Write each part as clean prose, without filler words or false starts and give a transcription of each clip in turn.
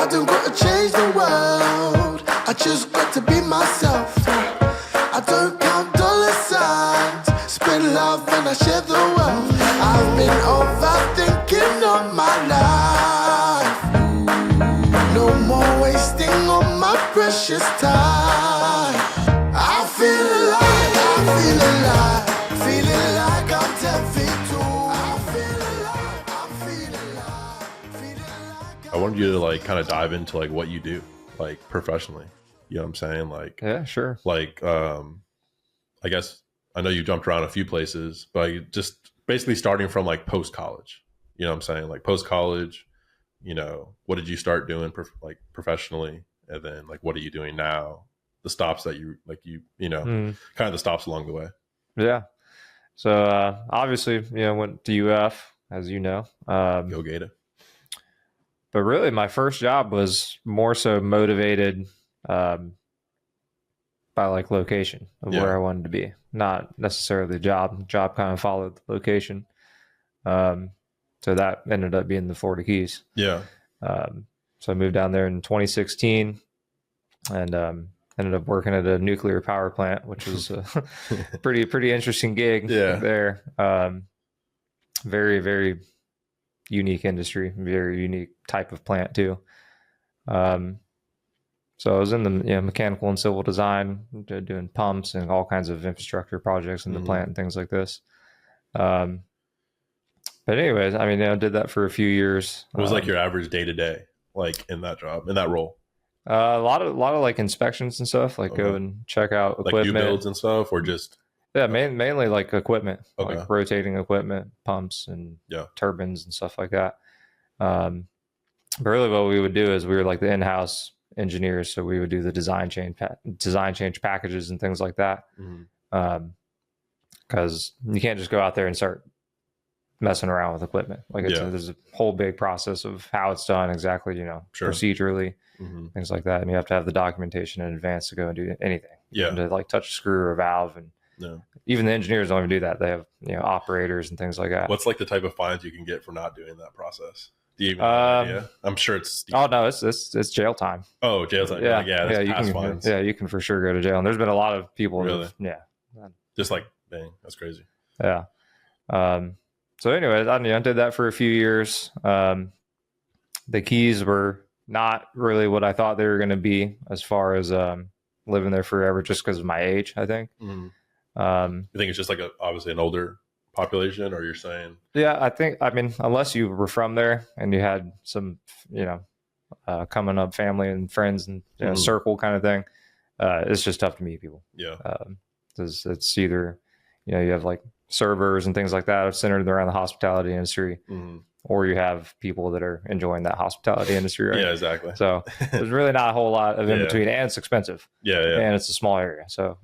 I don't gotta change the world, I just got to be myself. I don't count dollar signs, spread love and I share the wealth. I've been overthinking all my life. No more wasting all my precious time. I feel alive, I feel alive, feeling like I'm 10 feet tall. I feel alive, I feel alive, feeling like I wanted you to like kind of dive into like what you do, like professionally. You know what I'm saying? Like, Yeah, sure. Like, I guess I know you jumped around a few places, but you just basically starting from like post college. You know what I'm saying? Like post college, you know, what did you start doing like professionally, and then like what are you doing now? The stops that you like, you know, kind of the stops along the way. Yeah. So obviously, you know, went to UF, as you know. Go Gator. But really, my first job was more so motivated by like location of where I wanted to be, not necessarily the job. Job kind of followed the location. So that ended up being the Florida Keys. Yeah. So I moved down there in 2016 and ended up working at a nuclear power plant, which was a pretty interesting gig there. Very, very unique industry, very unique type of plant too. So I was in the mechanical and civil design, doing pumps and all kinds of infrastructure projects in the plant and things like this. But anyways, I mean, I did that for a few years. What was like your average day to day, like in that job, in that role? A lot of like inspections and stuff, like go and check out equipment, like new builds and stuff, or just mainly like equipment, like rotating equipment, pumps and turbines and stuff like that. But really, what we would do is we were like the in-house engineers, so we would do the design change packages and things like that. Because you can't just go out there and start messing around with equipment. Like there's a whole big process of how it's done exactly, procedurally, things like that. And you have to have the documentation in advance to go and do anything. And to like touch a screw or a valve. And even the engineers don't even do that. They have, operators and things like that. What's like the type of fines you can get for not doing that process? Do you even have an idea? I'm sure it's... Oh, no, it's jail time. Oh, jail time. Yeah, you can fines. Yeah, you can for sure go to jail. And there's been a lot of people. Really? Just like, dang, that's crazy. Yeah. So anyways, I did that for a few years. The Keys were not really what I thought they were going to be as far as living there forever, just because of my age, I think. You think it's just like obviously an older population, or you're saying? Yeah, I mean, unless you were from there and you had some, coming up family and friends and circle kind of thing, it's just tough to meet people. Yeah. It's either, you have like servers and things like that centered around the hospitality industry, or you have people that are enjoying that hospitality industry. Right? Yeah, exactly. So there's really not a whole lot of in between, and it's expensive. And it's a small area. So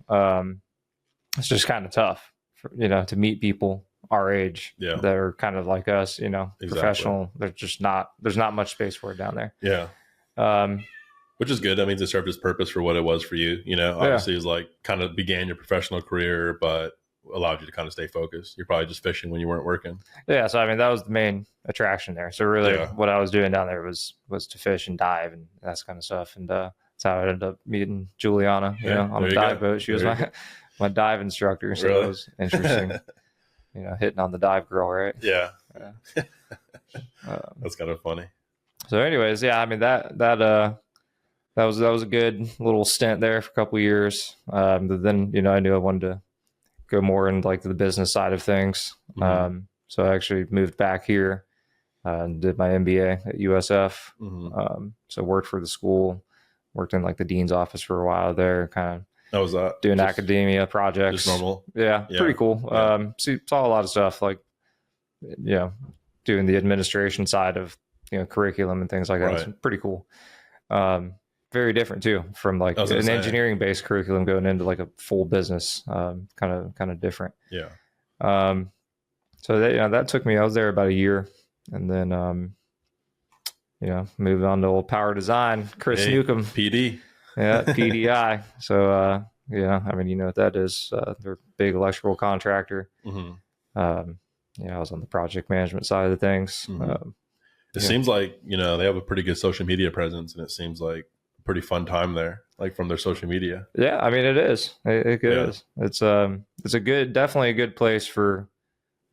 it's just kind of tough, to meet people our age that are kind of like us, professional. There's not much space for it down there. Yeah. Which is good. That means it served its purpose for what it was for you. Obviously it's like kind of began your professional career, but allowed you to kind of stay focused. You're probably just fishing when you weren't working. Yeah. So, I mean, that was the main attraction there. So really what I was doing down there was to fish and dive and that kind of stuff. And that's how I ended up meeting Juliana, on a dive boat. She was my dive instructor. So it was interesting, hitting on the dive girl, right? Yeah. That's kind of funny. So anyways, I mean, that was a good little stint there for a couple of years. But then, I knew I wanted to go more into like the business side of things. So I actually moved back here and did my MBA at USF. So worked for the school, worked in like the dean's office for a while there, kind of doing just academia projects. Just normal. Yeah, pretty cool. Saw a lot of stuff like, doing the administration side of, curriculum and things like that. Right. It's pretty cool. Very different too from like an engineering based curriculum going into like a full business, kind of different. Yeah. So that took me, I was there about a year and then, moved on to old power design, Chris Newcomb. PD. Yeah. PDI. So, I mean, what that is, they're a big electrical contractor. I was on the project management side of things. It seems like, you know, they have a pretty good social media presence, and it seems like a pretty fun time there, like from their social media. Yeah, I mean, it is. It is. It's a good, definitely a good place for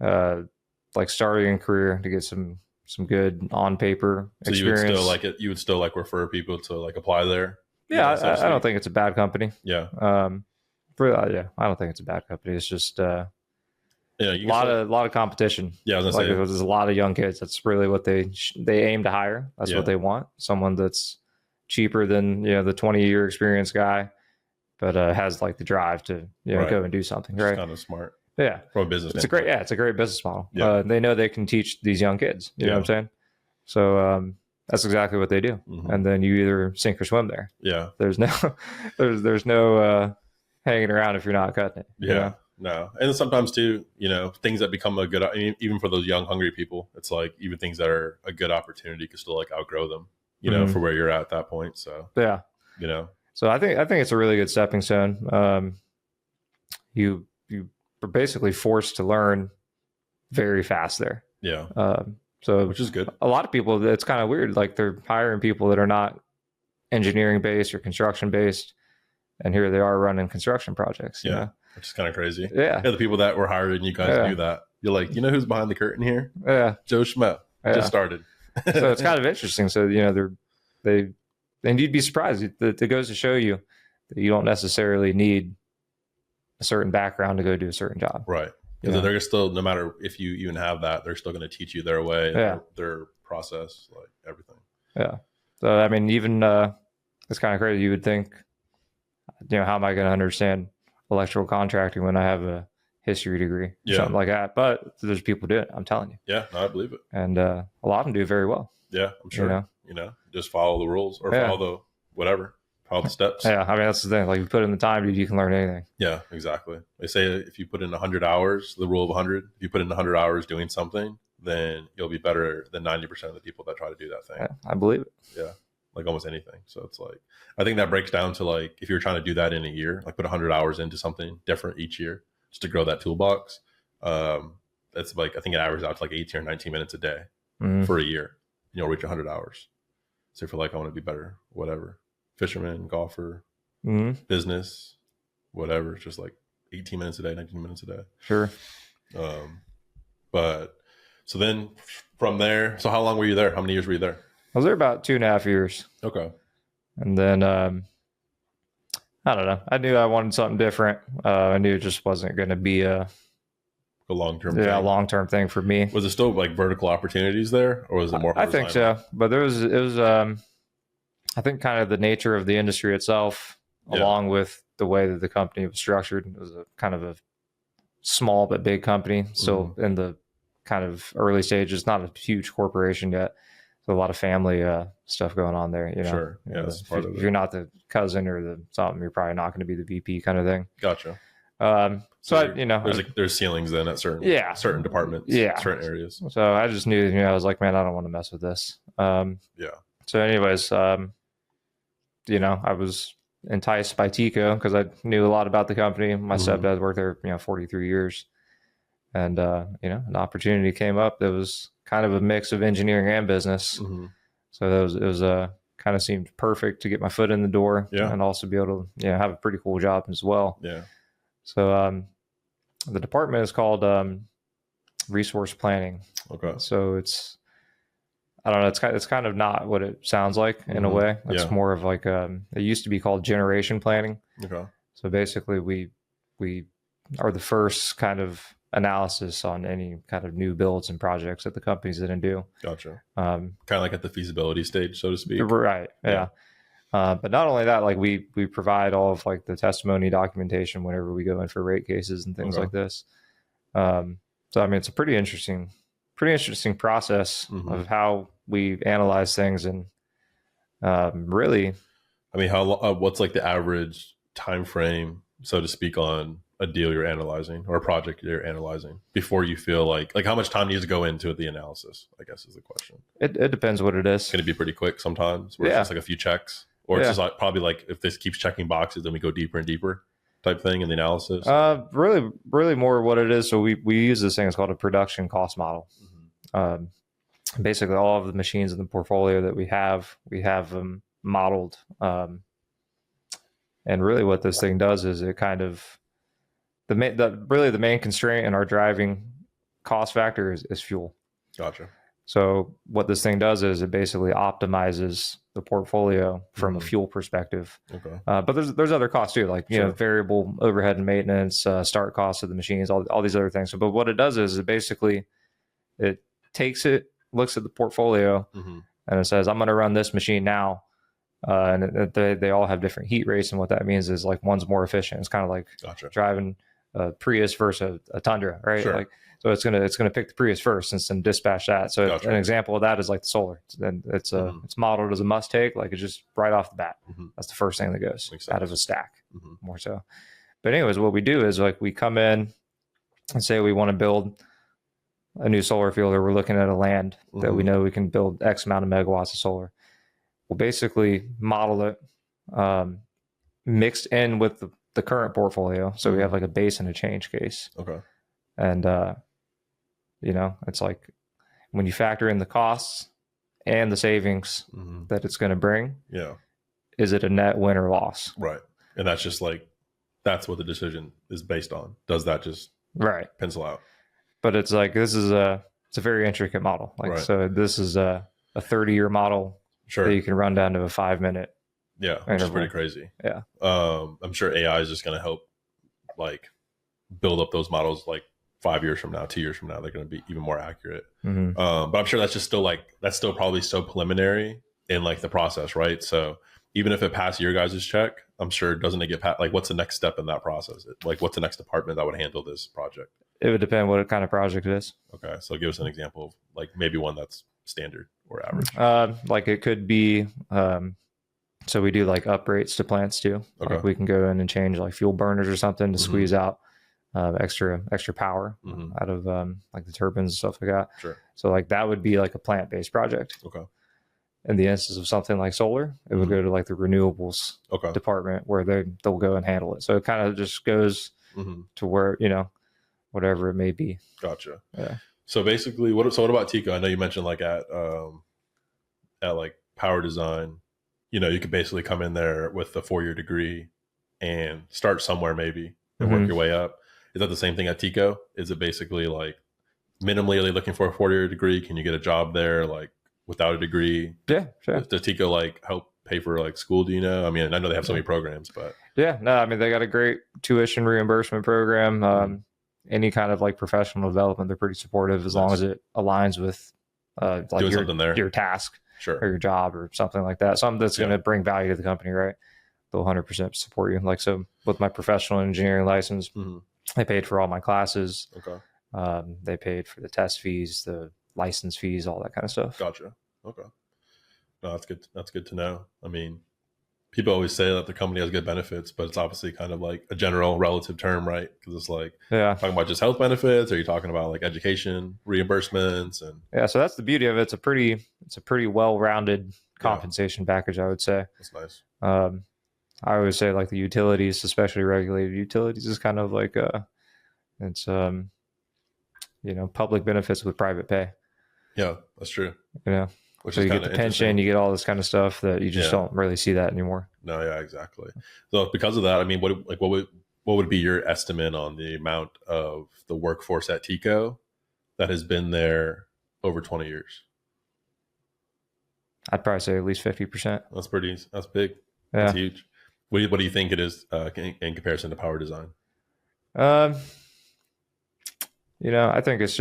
like starting a career to get some good on paper experience. So you would still like it? You would still like refer people to like apply there? Yeah, I don't think it's a bad company. Yeah. Yeah, I don't think it's a bad company. It's just Yeah, a lot of competition. Yeah, I was like gonna say. there's a lot of young kids. That's really what they aim to hire. That's what they want. Someone that's cheaper than, you know, the 20-year experience guy, but has like the drive to, you know, go and do something. Right. Kind of smart. Yeah. From a business. It's a great business model. Yeah. They know they can teach these young kids. You know what I'm saying? So that's exactly what they do. Mm-hmm. And then you either sink or swim there. Yeah. There's no hanging around if you're not cutting it. Yeah. You know? No. And sometimes too, you know, things that become a good, I mean, even for those young, hungry people, it's like even things that are a good opportunity can still like outgrow them, you know, for where you're at that point. So, yeah, you know, so I think it's a really good stepping stone. You are basically forced to learn very fast there. Yeah. So which is good. A lot of people, it's kind of weird. Like they're hiring people that are not engineering based or construction based. And here they are running construction projects. Yeah. You know? Which is kind of crazy. Yeah. The people that were hired and you guys knew that. You're like, you know who's behind the curtain here? Yeah. Joe Schmo. Just started. So it's kind of interesting. So, you know, and you'd be surprised. It goes to show you that you don't necessarily need a certain background to go do a certain job. Right. Because they're still, no matter if you even have that, they're still going to teach you their way, their process, like everything. Yeah. So, I mean, even it's kind of crazy. You would think, you know, how am I going to understand electrical contracting when I have a history degree or something like that? But there's people do it. I'm telling you. Yeah, no, I believe it. And a lot of them do very well. Yeah, I'm sure. You know, just follow the rules or follow the whatever, follow the steps. Yeah, I mean, that's the thing. Like, you put in the time, dude, you can learn anything. Yeah, exactly. They say if you put in 100 hours, the rule of 100, if you put in 100 hours doing something, then you'll be better than 90% of the people that try to do that thing. Yeah, I believe it. Yeah. Like almost anything. So it's like, I think that breaks down to like, if you're trying to do that in a year, like put 100 hours into something different each year just to grow that toolbox. That's like, I think it averages out to like 18 or 19 minutes a day for a year. You'll reach 100 hours. So if you're like, I want to be better, whatever, fisherman, golfer, business, whatever, it's just like 18 minutes a day, 19 minutes a day. Sure. But so then from there, so how long were you there? How many years were you there? I was there about 2.5 years. Okay. And then, I don't know. I knew I wanted something different. I knew it just wasn't going to be a long-term thing. A long-term thing for me. Was it still like vertical opportunities there, or was it more horizontal? I think so. But it was, I think kind of the nature of the industry itself, along with the way that the company was structured. It was a kind of a small but big company. So in the kind of early stages, not a huge corporation yet. A lot of family stuff going on there, you know. Sure. Yeah, that's part of it. If you're not the cousin or the something, you're probably not going to be the VP kind of thing. Gotcha. So you know, there's ceilings then at certain departments, certain areas. So I just knew, you know, I was like, man, I don't want to mess with this. So anyways, you know, I was enticed by Tico because I knew a lot about the company. My stepdad worked there, you know, 43 years, and you know, an opportunity came up that was kind of a mix of engineering and business. So it was kind of seemed perfect to get my foot in the door and also be able to, you know, have a pretty cool job as well. Yeah. So the department is called resource planning. Okay. So it's, I don't know, it's kind of not what it sounds like in a way. It's more of like, it used to be called generation planning. Okay. So basically we are the first kind of analysis on any kind of new builds and projects that the company's didn't do. Gotcha. Kind of like at the feasibility stage, so to speak. Right. Yeah. But not only that, like we provide all of like the testimony documentation whenever we go in for rate cases and things like this. So I mean, it's a pretty interesting process of how we analyze things, and really, I mean, what's like the average time frame, so to speak, on a deal you're analyzing or a project you're analyzing before you feel like how much time needs to go into the analysis, I guess is the question. It depends what it is. It's going to be pretty quick sometimes where it's just like a few checks, or it's just like probably like if this keeps checking boxes, then we go deeper and deeper type thing in the analysis. Really more what it is. So we use this thing. It's called a production cost model. basically all of the machines in the portfolio that we have them modeled. And really what this thing does is it kind of, the main constraint in our driving cost factor is fuel. Gotcha. So what this thing does is it basically optimizes the portfolio from a fuel perspective. Okay. But there's other costs too, like, you know, variable overhead and maintenance, start costs of the machines, all these other things. So, but what it does is it basically, it takes it, looks at the portfolio, and it says, I'm going to run this machine now. And they all have different heat rates. And what that means is, like, one's more efficient. It's kind of like driving a Prius versus a Tundra, right? Sure. Like, so it's gonna pick the Prius first and then dispatch that. So an example of that is like the solar. And it's modeled as a must take, like it's just right off the bat. That's the first thing that goes out of a stack, more so. But anyways, what we do is, like, we come in and say we want to build a new solar field, or we're looking at a land that we know we can build X amount of megawatts of solar. We'll basically model it mixed in with the current portfolio. So we have like a base and a change case. Okay. And, you know, it's like when you factor in the costs and the savings that it's going to bring, is it a net win or loss? Right. And that's just like, that's what the decision is based on. Does that just pencil out? But it's like, it's a very intricate model. Like, so this is a 30-year model that you can run down to a 5-minute. Yeah, which is pretty crazy. Yeah. I'm sure AI is just going to help, like, build up those models, like 5 years from now, 2 years from now, they're going to be even more accurate. But I'm sure that's just still, like, that's still probably so preliminary in, like, the process, right? So even if it passed your guys' check, I'm sure, doesn't it get passed? Like, what's the next step in that process? Like, what's the next department that would handle this project? It would depend what kind of project it is. Okay. So give us an example of, like, maybe one that's standard or average. Like, it could be, so we do like uprates to plants too. Okay. Like, we can go in and change like fuel burners or something to squeeze out extra power out of like the turbines and stuff like that. Sure. So like that would be like a plant-based project. Okay. In the instance of something like solar, it would go to like the renewables department, where they'll go and handle it. So it kind of just goes to where, you know, whatever it may be. Gotcha. Yeah. So basically, what about Tico? I know you mentioned, like, at like power design, you know, you could basically come in there with a 4-year degree and start somewhere maybe and work your way up. Is that the same thing at Tico? Is it basically like minimally, are they looking for a 4-year degree? Can you get a job there, like, without a degree? Yeah, sure. Does Tico, like, help pay for, like, school? Do you know? I mean, I know they have so many programs, but I mean, they got a great tuition reimbursement program. Any kind of like professional development, they're pretty supportive, as long as it aligns with like your task or your job or something like that. Something that's going to bring value to the company, right? They'll 100% support you. Like, so with my professional engineering license, they paid for all my classes. Okay. They paid for the test fees, the license fees, all that kind of stuff. Gotcha. Okay. No, that's good. That's good to know. I mean, people always say that the company has good benefits, but it's obviously kind of like a general relative term, right? Because it's like, talking about just health benefits, or are you talking about like education reimbursements? And so that's the beauty of it. It's a pretty well-rounded compensation package, I would say. That's nice. I always say, like, the utilities, especially regulated utilities, is kind of like it's you know, public benefits with private pay. Yeah, that's true. You know, which so is you get the pension, you get all this kind of stuff that you just don't really see that anymore. No, yeah, exactly. So because of that, I mean, what would be your estimate on the amount of the workforce at Tico that has been there over 20 years? I'd probably say at least 50%. That's big. Yeah. That's huge. What do you think it is in comparison to power design? You know, I think it's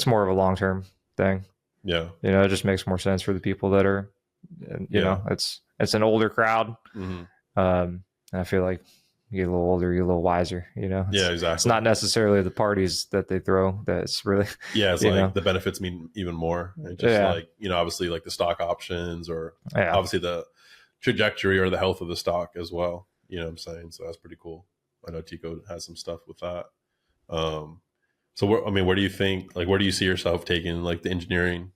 more of a long-term thing. Yeah. You know, it just makes more sense for the people that are, you know, it's an older crowd. And I feel like you get a little older, you're a little wiser, you know? Exactly. It's not necessarily the parties that they throw that's really, it's like know? The benefits mean even more. And just like, you know, obviously like the stock options, or obviously the trajectory or the health of the stock as well. You know what I'm saying? So that's pretty cool. I know Tico has some stuff with that. So where do you think, like, where do you see yourself taking, like, the engineering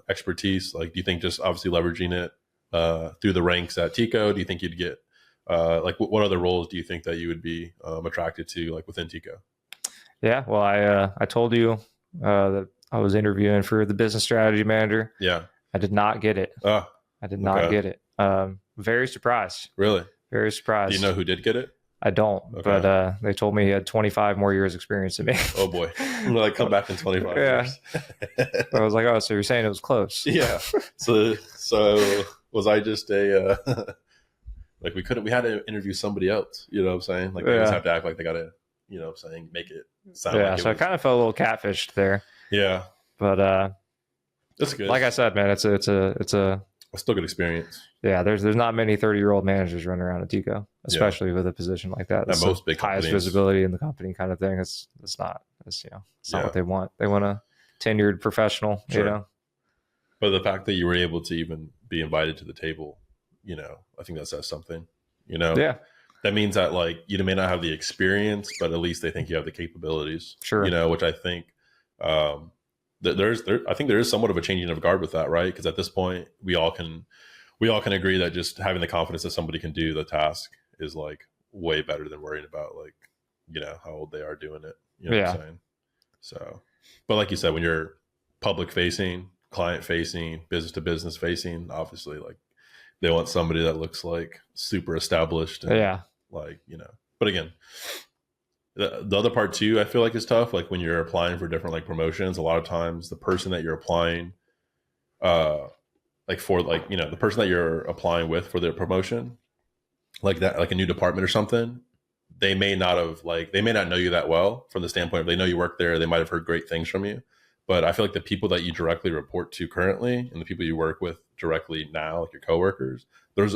expertise? Like, do you think just obviously leveraging it through the ranks at Tico? Do you think you'd get like, what other roles do you think that you would be attracted to, like, within Tico? Yeah, well, I told you that I was interviewing for the business strategy manager. Yeah. I did not get it. Oh, I did not okay. get it. Very surprised. Really? Very surprised. Do you know who did get it? I don't, Okay. but they told me he had 25 more years experience than me. Oh boy. Like come back in 25 years. I was like, oh, so you're saying it was close? Yeah. So was I just a like we had to interview somebody else, you know what I'm saying? Like they just have to act like they gotta, you know what I'm saying, make it sound like so I kind of felt a little catfished there. Yeah. But that's good. Like I said, man, it's a still good experience. Yeah, there's not many 30-year-old managers running around at Tico, especially with a position like that. At most big highest companies. Visibility in the company kind of thing. It's not what they want. They want a tenured professional, Sure. you know. But the fact that you were able to even be invited to the table, you know, I think that says something. You know, that means that like you may not have the experience, but at least they think you have the capabilities. Sure. You know, which I think I think there is somewhat of a changing of guard with that, right? Because at this point, we all can agree that just having the confidence that somebody can do the task is like way better than worrying about like, you know, how old they are doing it. You know what I'm saying? So, but like you said, when you're public facing, client facing, business to business facing, obviously like they want somebody that looks like super established. And, like, you know, but again, the other part too, I feel like is tough. Like when you're applying for different like promotions, a lot of times the person that you're applying, like for like, you know, the person that you're applying with for their promotion, like that, like a new department or something, they may not know you that well from the standpoint of they know you work there. They might have heard great things from you, but I feel like the people that you directly report to currently and the people you work with directly now, like your coworkers, they're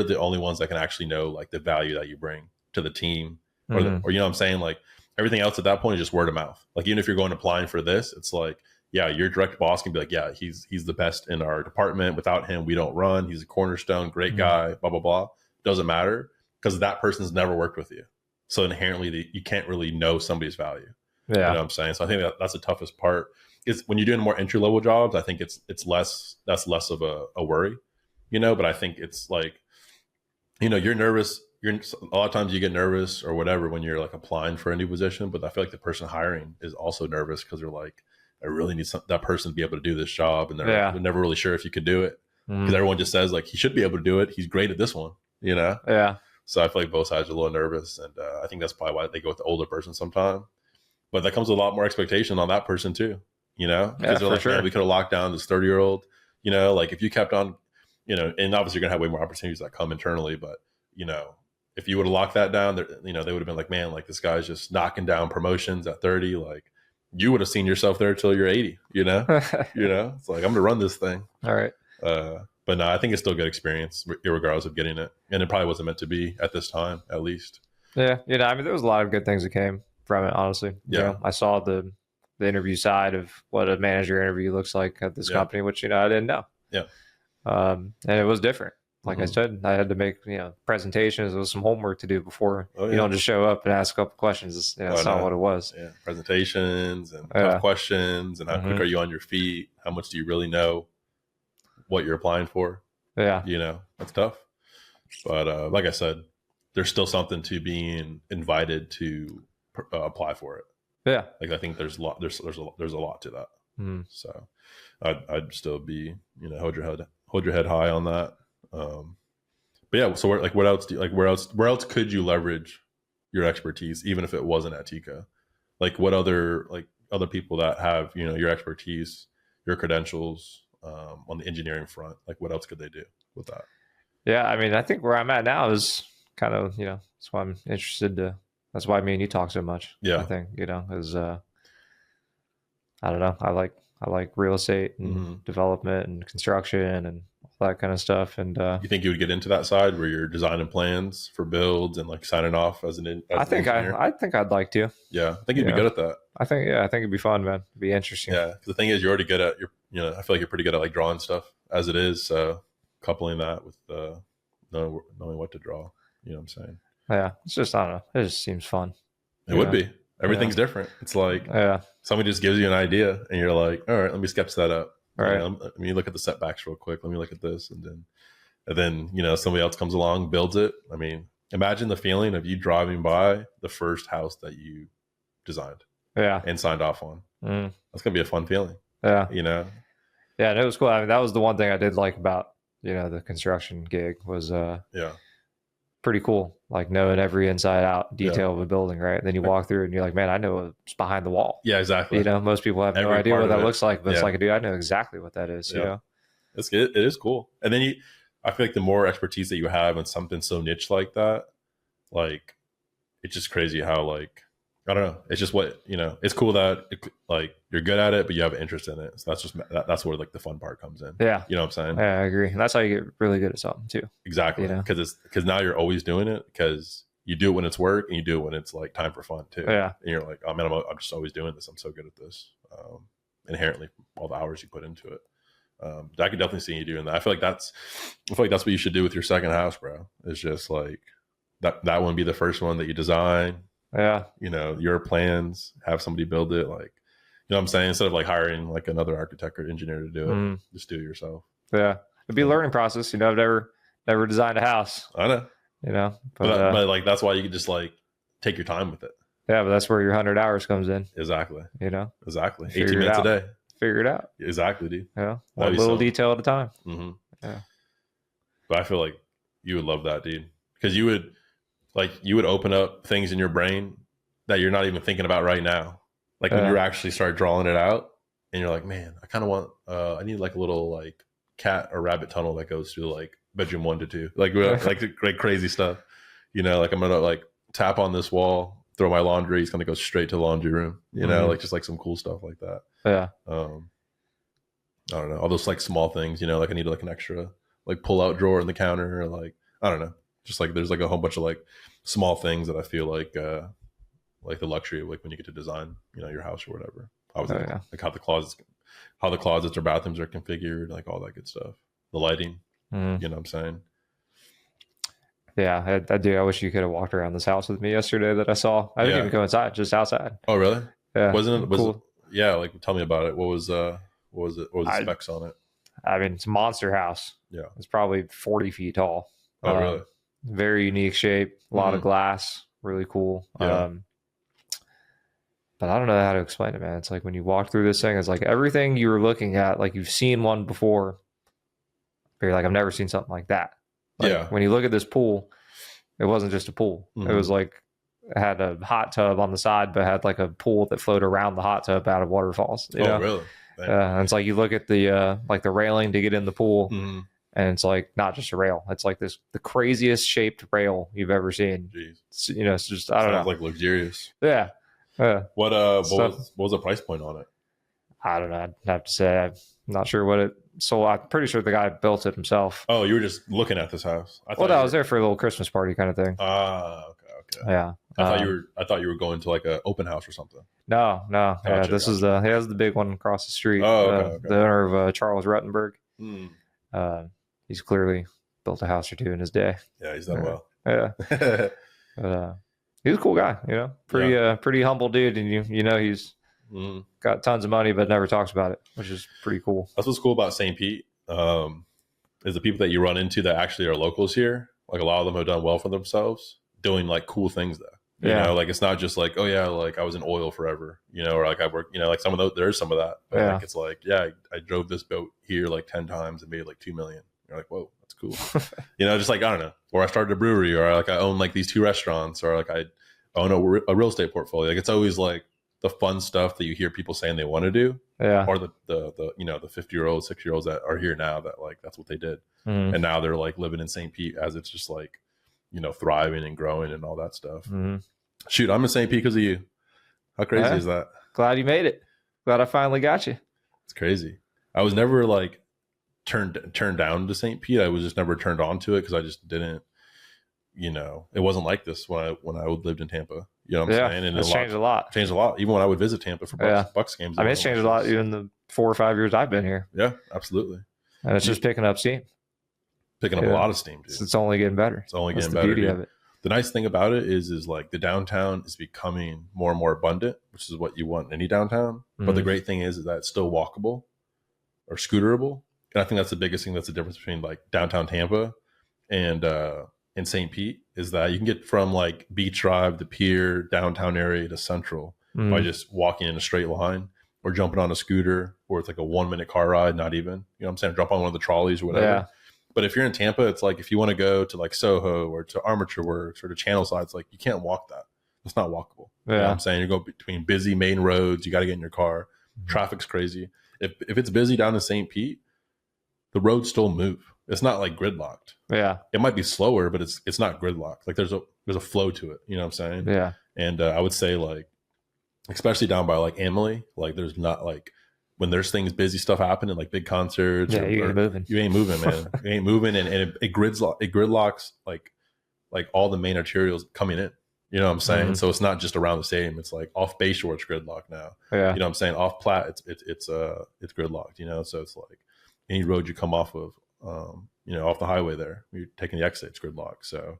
the only ones that can actually know like the value that you bring to the team or, or you know what I'm saying? Like everything else at that point is just word of mouth. Like even if you're going applying for this, it's like, yeah, your direct boss can be like, yeah, he's the best in our department. Without him, we don't run. He's a cornerstone, great guy, blah, blah, blah. Doesn't matter because that person's never worked with you. So inherently you can't really know somebody's value. Yeah. You know what I'm saying? So I think that's the toughest part is when you're doing more entry level jobs, I think that's less of a worry, you know, but I think it's like, you know, you're nervous. A lot of times you get nervous or whatever when you're like applying for a new position, but I feel like the person hiring is also nervous because they're like, I really need that person to be able to do this job. And they're never really sure if you could do it because everyone just says like, he should be able to do it. He's great at this one, you know? Yeah. So I feel like both sides are a little nervous. And I think that's probably why they go with the older person sometime. But that comes with a lot more expectation on that person too, you know? Because they're like, man, we could have locked down this 30-year-old, you know, like if you kept on, you know, and obviously you're going to have way more opportunities that come internally, but, you know, if you would have locked that down, you know, they would have been like, man, like this guy's just knocking down promotions at 30. Like you would have seen yourself there till you're 80, you know, you know, it's like, I'm going to run this thing. All right. But no, I think it's still a good experience regardless of getting it. And it probably wasn't meant to be at this time, at least. Yeah. You know, I mean, there was a lot of good things that came from it, honestly. Yeah. You know, I saw the interview side of what a manager interview looks like at this company, which, you know, I didn't know. Yeah. And it was different. Like I said, I had to make, you know, presentations. There was some homework to do before. You don't just show up and ask a couple questions. You know, that's not what it was. Yeah. Presentations and tough questions and how quick are you on your feet? How much do you really know what you're applying for? Yeah. You know, that's tough. But like I said, there's still something to being invited to apply for it. Yeah. Like I think there's a lot to that. So I'd still be, you know, hold your head high on that. But yeah, so what else where else could you leverage your expertise, even if it wasn't at Tika? Like what other people that have, you know, your expertise, your credentials, on the engineering front, like what else could they do with that? Yeah. I mean, I think where I'm at now is kind of, you know, that's why I'm interested that's why me and you talk so much. Yeah. I think, you know, is, I don't know. I like real estate and development and construction and all that kind of stuff. And you think you would get into that side where you're designing plans for builds and like signing off as an engineer? I think I'd like to. Yeah, I think you'd be good at that. I think it'd be fun, man. It'd be interesting. Yeah, because the thing is, you're already good at you know, I feel like you're pretty good at like drawing stuff as it is. So coupling that with knowing what to draw, you know what I'm saying? Yeah, it's just, I don't know. It just seems fun. It would be. Everything's different. It's like somebody just gives you an idea and you're like, all right, let me sketch that up. All right. Let me look at the setbacks real quick. Let me look at this. And then, you know, somebody else comes along, builds it. I mean, imagine the feeling of you driving by the first house that you designed. Yeah. and signed off on. Mm. That's gonna be a fun feeling. Yeah. You know. Yeah, and it was cool. I mean, that was the one thing I did like about, the construction gig was Yeah. pretty cool. Like knowing every inside out detail of a building, right? Then you walk through and you're like, man, I know what's behind the wall. Yeah, exactly. Most people have no Every idea part what of that it. looks like, but it's Yeah. like, dude, I know exactly what that is. Yeah. It's good. It is cool. And then I feel like the more expertise that you have in something so niche like that, like it's just crazy how like I don't know. It's just what it's cool that like you're good at it, but you have an interest in it. So that's where like the fun part comes in. Yeah. You know what I'm saying? Yeah, I agree. And that's how you get really good at something too. Exactly. Because now you're always doing it because you do it when it's work and you do it when it's like time for fun too. Yeah. And you're like, oh man, I'm just always doing this. I'm so good at this. Inherently, all the hours you put into it. I could definitely see you doing that. I feel like that's what you should do with your second house, bro. It's just like that one be the first one that you design. Yeah. Your plans, have somebody build it. Like, what I'm saying? Instead of like hiring like another architect or engineer to do it, just do it yourself. Yeah. It'd be a learning process. I've never designed a house. I know. But like, that's why you can just like take your time with it. Yeah. But that's where your 100 hours comes in. Exactly. Exactly. 18 minutes a day. Figure it out. Exactly, dude. Yeah. One little detail at a time. Mm-hmm. Yeah. But I feel like you would love that, dude. Because you would open up things in your brain that you're not even thinking about right now. Like when you actually start drawing it out and you're like, man, I kind of want, I need like a little like cat or rabbit tunnel that goes through like bedroom 1 to 2, like crazy stuff. Like I'm going to like tap on this wall, throw my laundry. It's going to go straight to the laundry room, like just like some cool stuff like that. Yeah. I don't know. All those like small things, like I need like an extra like pull out drawer in the counter or like, I don't know. Just like there's like a whole bunch of like small things that I feel like the luxury of like when you get to design, your house or whatever. Like how the closets or bathrooms are configured, like all that good stuff. The lighting, you know what I'm saying? Yeah, I do. I wish you could have walked around this house with me yesterday that I saw. I didn't even go inside, just outside. Oh, really? Yeah. Wasn't it cool? Yeah, like tell me about it. What was it? What was the specs on it? I mean, it's a monster house. Yeah. It's probably 40 feet tall. Oh, really? Very unique shape, a lot of glass, really cool. Yeah. But I don't know how to explain it, man. It's like when you walk through this thing, it's like everything you were looking at, like you've seen one before. But you're like, I've never seen something like that. Like, when you look at this pool, it wasn't just a pool. It was like it had a hot tub on the side, but had like a pool that flowed around the hot tub out of waterfalls. Really? And it's like you look at the railing to get in the pool, and it's like not just a rail. It's like the craziest shaped rail you've ever seen. Jeez. It's just I don't know. Like luxurious. Yeah. What was the price point on it? I don't know. I'd have to say I'm not sure what it sold. I'm pretty sure the guy built it himself. Oh, you were just looking at this house. I was there for a little Christmas party kind of thing. Okay. Yeah. I thought you were going to like an open house or something. No. Yeah, this is he has the big one across the street. Oh, okay. The owner of Charles Ruttenberg. He's clearly built a house or two in his day. Yeah, he's done well. Yeah. But he's a cool guy, pretty humble dude, and he's got tons of money but never talks about it, which is pretty cool. That's what's cool about St. Pete, is the people that you run into that actually are locals here. Like a lot of them have done well for themselves doing like cool things though. You know, like it's not just like, oh yeah, like I was in oil forever, or like I work, like some of those, there's some of that. But like it's like, yeah, I drove this boat here like 10 times and made like 2 million. You're like, whoa, that's cool. Just like, I don't know. Or I started a brewery, or like I own like these 2 restaurants, or like I own a real estate portfolio. Like it's always like the fun stuff that you hear people saying they want to do. Yeah. Or the 50-year-olds, 6-year-olds that are here now that like, that's what they did. And now they're like living in St. Pete as it's just like, thriving and growing and all that stuff. Shoot, I'm in St. Pete because of you. How crazy is that? Glad you made it. Glad I finally got you. It's crazy. I was never like turned down to St. Pete. I was just never turned on to it because I just didn't, it wasn't like this when I lived in Tampa. You know what I'm saying? And it's changed a lot. Changed a lot. Even when I would visit Tampa for Bucks games. I mean, it's changed a lot even the 4 or 5 years I've been here. Yeah, absolutely. And it's just picking up steam. Picking up a lot of steam, dude. It's only getting better. It's only getting That's better. The beauty of it. The nice thing about it is like the downtown is becoming more and more abundant, which is what you want in any downtown. But the great thing is that it's still walkable or scooterable. And I think that's the biggest thing that's the difference between like downtown Tampa and in St. Pete is that you can get from like Beach Drive, the pier, downtown area to Central by just walking in a straight line or jumping on a scooter, or it's like a 1 minute car ride, not even, you know what I'm saying? Jump on one of the trolleys or whatever. Yeah. But if you're in Tampa, it's like if you want to go to like Soho or to Armature Works or to Channel Side, it's like you can't walk that. It's not walkable. You know what I'm saying? You go between busy main roads, you got to get in your car. Traffic's crazy. If it's busy down in St. Pete, the roads still move. It's not like gridlocked. Yeah. It might be slower, but it's not gridlocked. Like there's a flow to it. You know what I'm saying? Yeah. And I would say like, especially down by like Emily, like there's not like, when there's things, busy stuff happening, like big concerts. Yeah, you ain't moving. You ain't moving, man. You ain't moving, and it gridlocks like all the main arterials coming in. You know what I'm saying? So it's not just around the stadium. It's like off Bayshore, it's gridlocked now. Yeah. You know what I'm saying? Off Platte, it's gridlocked. You know, so it's like any road you come off of, you know, off the highway there, you're taking the exit, it's gridlocked. So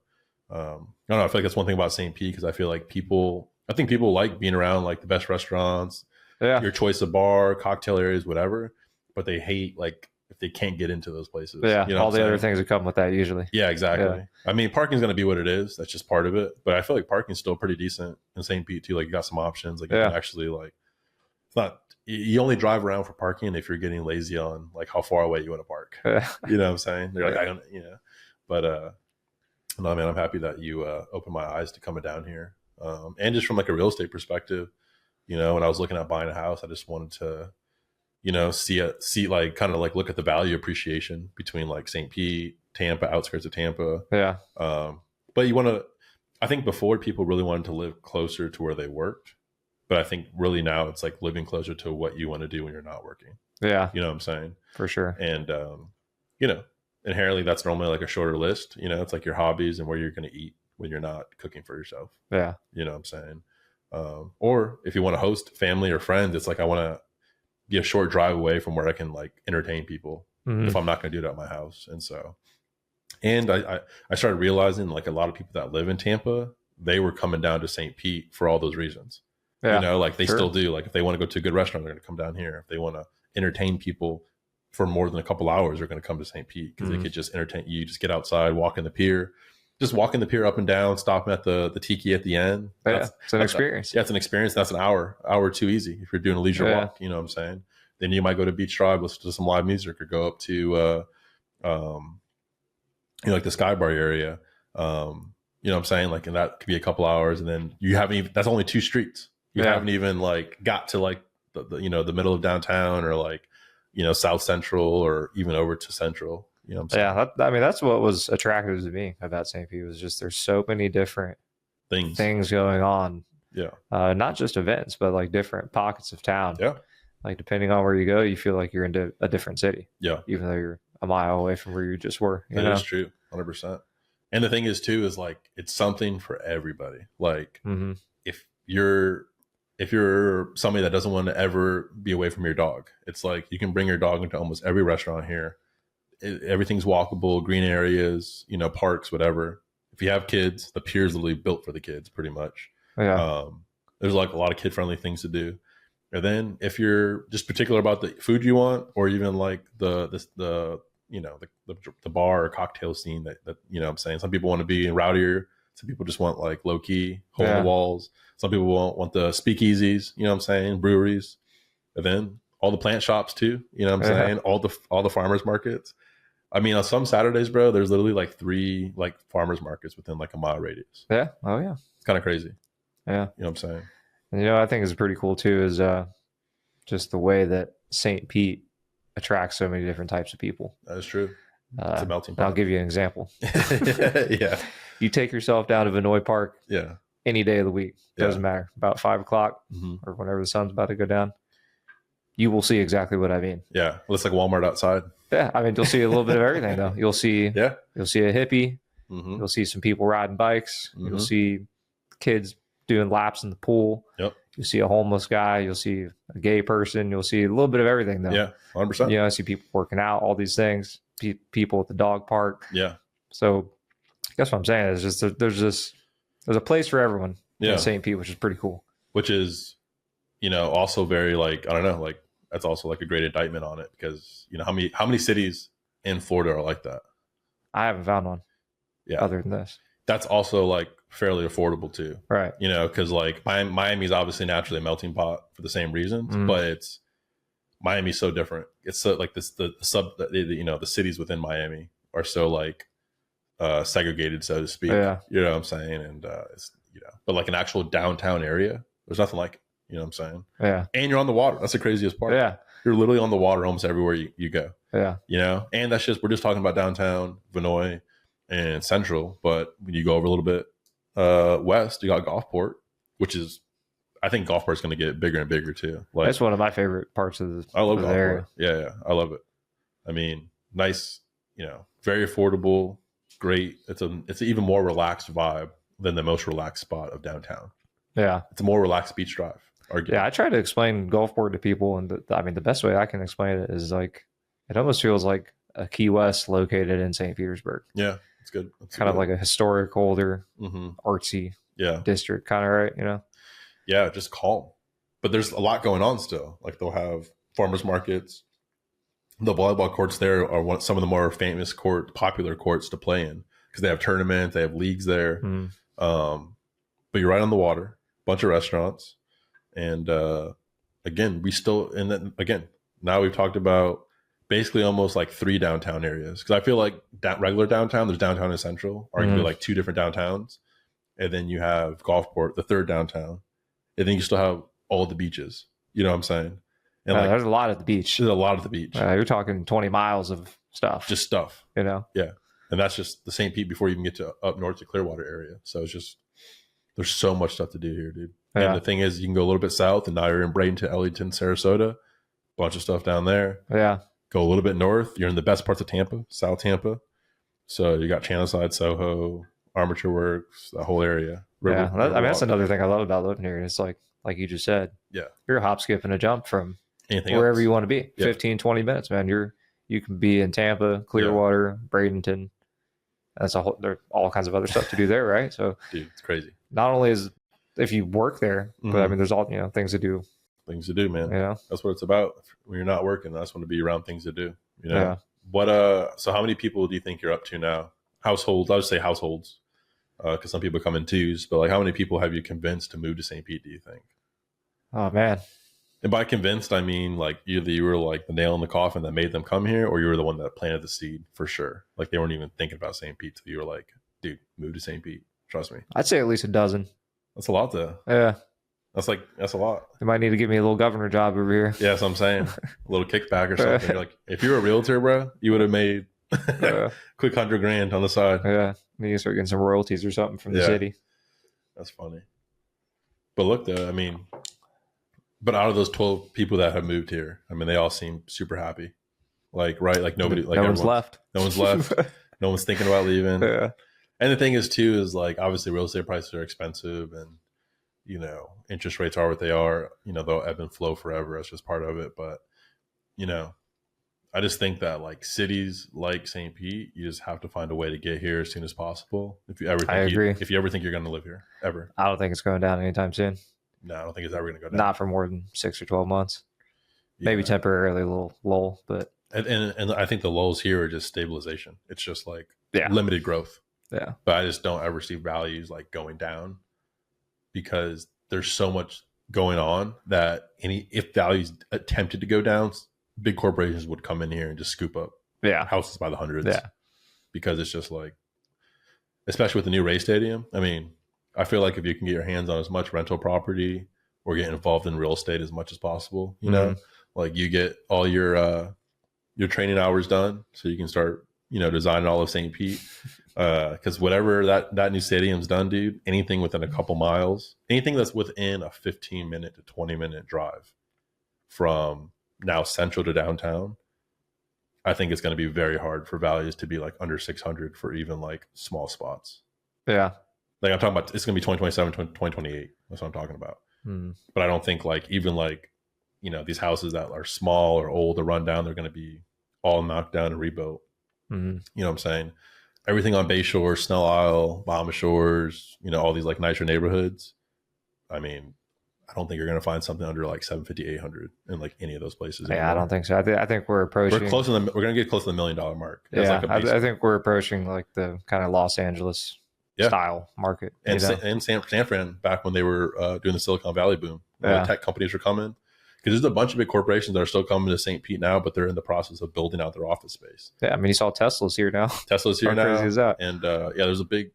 I don't know. I feel like that's one thing about St. Pete, because I feel like people like being around like the best restaurants. Yeah. Your choice of bar, cocktail areas, whatever, but they hate like if they can't get into those places. Yeah, you know all the other things that come with that usually. Yeah, exactly. Yeah. I mean, parking's going to be what it is. That's just part of it. But I feel like parking's still pretty decent in St. Pete too. Like you got some options. Like you can actually like, it's not, you only drive around for parking if you're getting lazy on like how far away you want to park. You know what I'm saying? They're like, I don't, you know, but no, man, I'm happy that you opened my eyes to coming down here. And just from like a real estate perspective, you know, when I was looking at buying a house, I just wanted to, you know, see like kind of like look at the value appreciation between like St. Pete, Tampa, outskirts of Tampa. Yeah. But you want to, I think before people really wanted to live closer to where they worked, but I think really now it's like living closer to what you want to do when you're not working. Yeah. You know what I'm saying? For sure. And, you know, inherently that's normally like a shorter list. You know, it's like your hobbies and where you're going to eat when you're not cooking for yourself. Yeah. You know what I'm saying? Or if you want to host family or friends, it's like I want to be a short drive away from where I can like entertain people if I'm not going to do it at my house. And so, and I started realizing like a lot of people that live in Tampa, they were coming down to St. Pete for all those reasons. Yeah, you know, like they still do. Like if they want to go to a good restaurant, they're going to come down here. If they want to entertain people for more than a couple hours, they're going to come to St. Pete because they could just entertain you. Just get outside, walk in the pier. Just walking the pier up and down, stopping at the tiki at the end. It's an experience. Yeah, it's an experience. That's an hour or two easy if you're doing a leisure walk. You know what I'm saying? Then you might go to Beach Drive, listen to some live music, or go up to, you know, like the Sky Bar area. You know what I'm saying? Like, and that could be a couple hours, and then you haven't even. That's only 2 streets. You haven't even like got to like the you know, the middle of downtown, or like, you know, South Central, or even over to Central. You know what I'm saying? Yeah, I mean, that's what was attractive to me about St. Pete, was just there's so many different things going on. Yeah. Not just events, but like different pockets of town. Yeah. Like depending on where you go, you feel like you're in a different city. Yeah. Even though you're a mile away from where you just were. That is true. 100%. And the thing is too, is like, it's something for everybody. Like if you're somebody that doesn't want to ever be away from your dog, it's like you can bring your dog into almost every restaurant here. Everything's walkable, green areas, you know, parks, whatever. If you have kids, the pier's literally built for the kids pretty much. Yeah. There's like a lot of kid friendly things to do. And then if you're just particular about the food you want, or even like the you know, the bar or cocktail scene that, you know what I'm saying? Some people want to be rowdier. Some people just want like low key, hole in the walls. Some people want the speakeasies, you know what I'm saying? Breweries. And then all the plant shops too, you know what I'm saying? All the farmers markets. I mean, on some Saturdays, bro, there's literally like 3 like farmers markets within like a mile radius. Yeah. Oh yeah. It's kind of crazy. Yeah. You know what I'm saying? And, you know, I think is pretty cool too, is just the way that St. Pete attracts so many different types of people. That is true. It's a melting pot. I'll give you an example. Yeah. You take yourself down to Vinoy Park. Yeah. Any day of the week. Doesn't matter. About 5 o'clock or whenever the sun's about to go down. You will see exactly what I mean. Yeah. Well, it's like Walmart outside. Yeah. I mean, you'll see a little bit of everything though. You'll see a hippie. You'll see some people riding bikes. You'll see kids doing laps in the pool. Yep. You'll see a homeless guy. You'll see a gay person. You'll see a little bit of everything though. Yeah. 100%. You know, I see people working out, all these things, people at the dog park. Yeah. So that's what I'm saying. Is just there's a place for everyone in St. Pete, which is pretty cool. Which is, you know, also very like, I don't know, like that's also like a great indictment on it, because, you know, how many cities in Florida are like that? I haven't found one. Yeah. Other than this. that's also like fairly affordable too. Right. You know, because like Miami's obviously naturally a melting pot for the same reasons, Mhm. but Miami's so different. It's so like the cities within Miami are so like segregated, so to speak. Yeah. You know what I'm saying? And it's, you know, but like an actual downtown area, there's nothing like it. You know what I'm saying? Yeah. And you're on the water. That's the craziest part. Yeah. You're literally on the water almost everywhere you go. Yeah. You know, and that's just, we're just talking about downtown Vinoy and Central, but when you go over a little bit west, you got Gulfport, which is, I think Gulfport's going to get bigger and bigger too. Like, That's one of my favorite parts of the I love of the Gulfport. area. Yeah, I love it. I mean, nice, you know, very affordable, great. It's an even more relaxed vibe than the most relaxed spot of downtown. Yeah. It's a more relaxed beach drive. Yeah, I try to explain Gulfport to people, and I mean, the best way I can explain it is like, it almost feels like a Key West located in St. Petersburg. Yeah, it's good. It's Kind of like a historic, older, mm-hmm. artsy Yeah, district, kind of, right? You know? yeah, just calm. But there's a lot going on still. Like they'll have farmers markets. The volleyball courts there are some of the more famous popular courts to play in because they have tournaments, they have leagues there. Mm. But you're right on the water, bunch of restaurants. And again, now we've talked about basically almost like 3 downtown areas. Because I feel like regular downtown, there's downtown and central, arguably like 2 different downtowns. And then you have Gulfport, the 3rd downtown. And then you still have all the beaches. You know what I'm saying? And like, there's a lot at the beach. there's a lot at the beach. You're talking 20 miles of stuff. Just stuff. You know? Yeah. And that's just the St. Pete before you even get to up north to Clearwater area. So it's just, there's so much stuff to do here, dude. Yeah. And the thing is, you can go a little bit south, and now you're in Bradenton, Ellington, Sarasota. Bunch of stuff down there. Yeah. Go a little bit north, you're in the best parts of Tampa, South Tampa. So you got Channelside, Soho, Armature Works, that whole area. I mean, that's another thing I love about living here. It's like you just said, yeah, you're a hop, skip, and a jump from anything wherever else. You want to be. Yeah. 15, 20 minutes, man. You can be in Tampa, Clearwater, Bradenton. There are all kinds of other stuff to do there, right? So, dude, it's crazy. Not only is if you work there, but I mean, there's all things to do. Things to do, man. You know, that's what it's about. When you're not working, I just want to be around things to do. You know, yeah. What? So, how many people do you think you're up to now? Households. I would say households, because some people come in twos. But like, how many people have you convinced to move to St. Pete? Do you think? Oh man. And by convinced, I mean like either you were like the nail in the coffin that made them come here, or you were the one that planted the seed for sure. Like they weren't even thinking about St. Pete till you were like, dude, move to St. Pete. Trust me. I'd say at least a dozen. That's a lot though. Yeah. That's a lot. They might need to give me a little governor job over here. Yeah, that's what I'm saying. A little kickback or something. You're like, if you were a realtor, bro, you would have made quick $100,000 on the side. Yeah. Need to start getting some royalties or something from the city. That's funny. But look though, I mean, but out of those 12 people that have moved here, I mean, they all seem super happy. Like, right? Like nobody, like no one's left. No one's left. No one's thinking about leaving. Yeah. And the thing is too, is like, obviously real estate prices are expensive and, you know, interest rates are what they are, you know, they'll ebb and flow forever. That's just part of it. But, you know, I just think that like cities like St. Pete, you just have to find a way to get here as soon as possible. If you ever think if you ever think you're going to live here, ever. I don't think it's going down anytime soon. No, I don't think it's ever going to go down. Not for more than 6 or 12 months. Yeah. Maybe temporarily a little lull, but. And I think the lulls here are just stabilization. It's just like limited growth. Yeah. But I just don't ever see values like going down because there's so much going on that if values attempted to go down, big corporations would come in here and just scoop up houses by the hundreds. Yeah. Because it's just like, especially with the new Ray Stadium. I mean, I feel like if you can get your hands on as much rental property or get involved in real estate as much as possible, you know, like you get all your training hours done so you can start, you know, designing all of St. Pete. Because whatever that new stadium's done, dude, anything within a couple miles, anything that's within a 15-minute to 20-minute drive from now central to downtown, I think it's going to be very hard for values to be like under 600 for even like small spots. Yeah. Like I'm talking about, it's going to be 2027, 2028. That's what I'm talking about. But I don't think like even like, you know, these houses that are small or old or run down, they're going to be all knocked down and rebuilt. You know what I'm saying? Everything on Bayshore, Snell Isle, Bahama Shores, you know, all these like nicer neighborhoods. I mean, I don't think you're going to find something under like 750, 800 in like any of those places. Yeah, anymore. I don't think so. I think we're approaching. We're going to get close to the $1 million mark. That's Yeah, like I think we're approaching like the kind of Los Angeles style market. And, you know? and San Fran, back when they were doing the Silicon Valley boom, tech companies were coming. Because there's a bunch of big corporations that are still coming to St. Pete now, but they're in the process of building out their office space. Yeah, I mean, you saw Tesla's here now. Tesla's here How now. crazy is that? And there's a big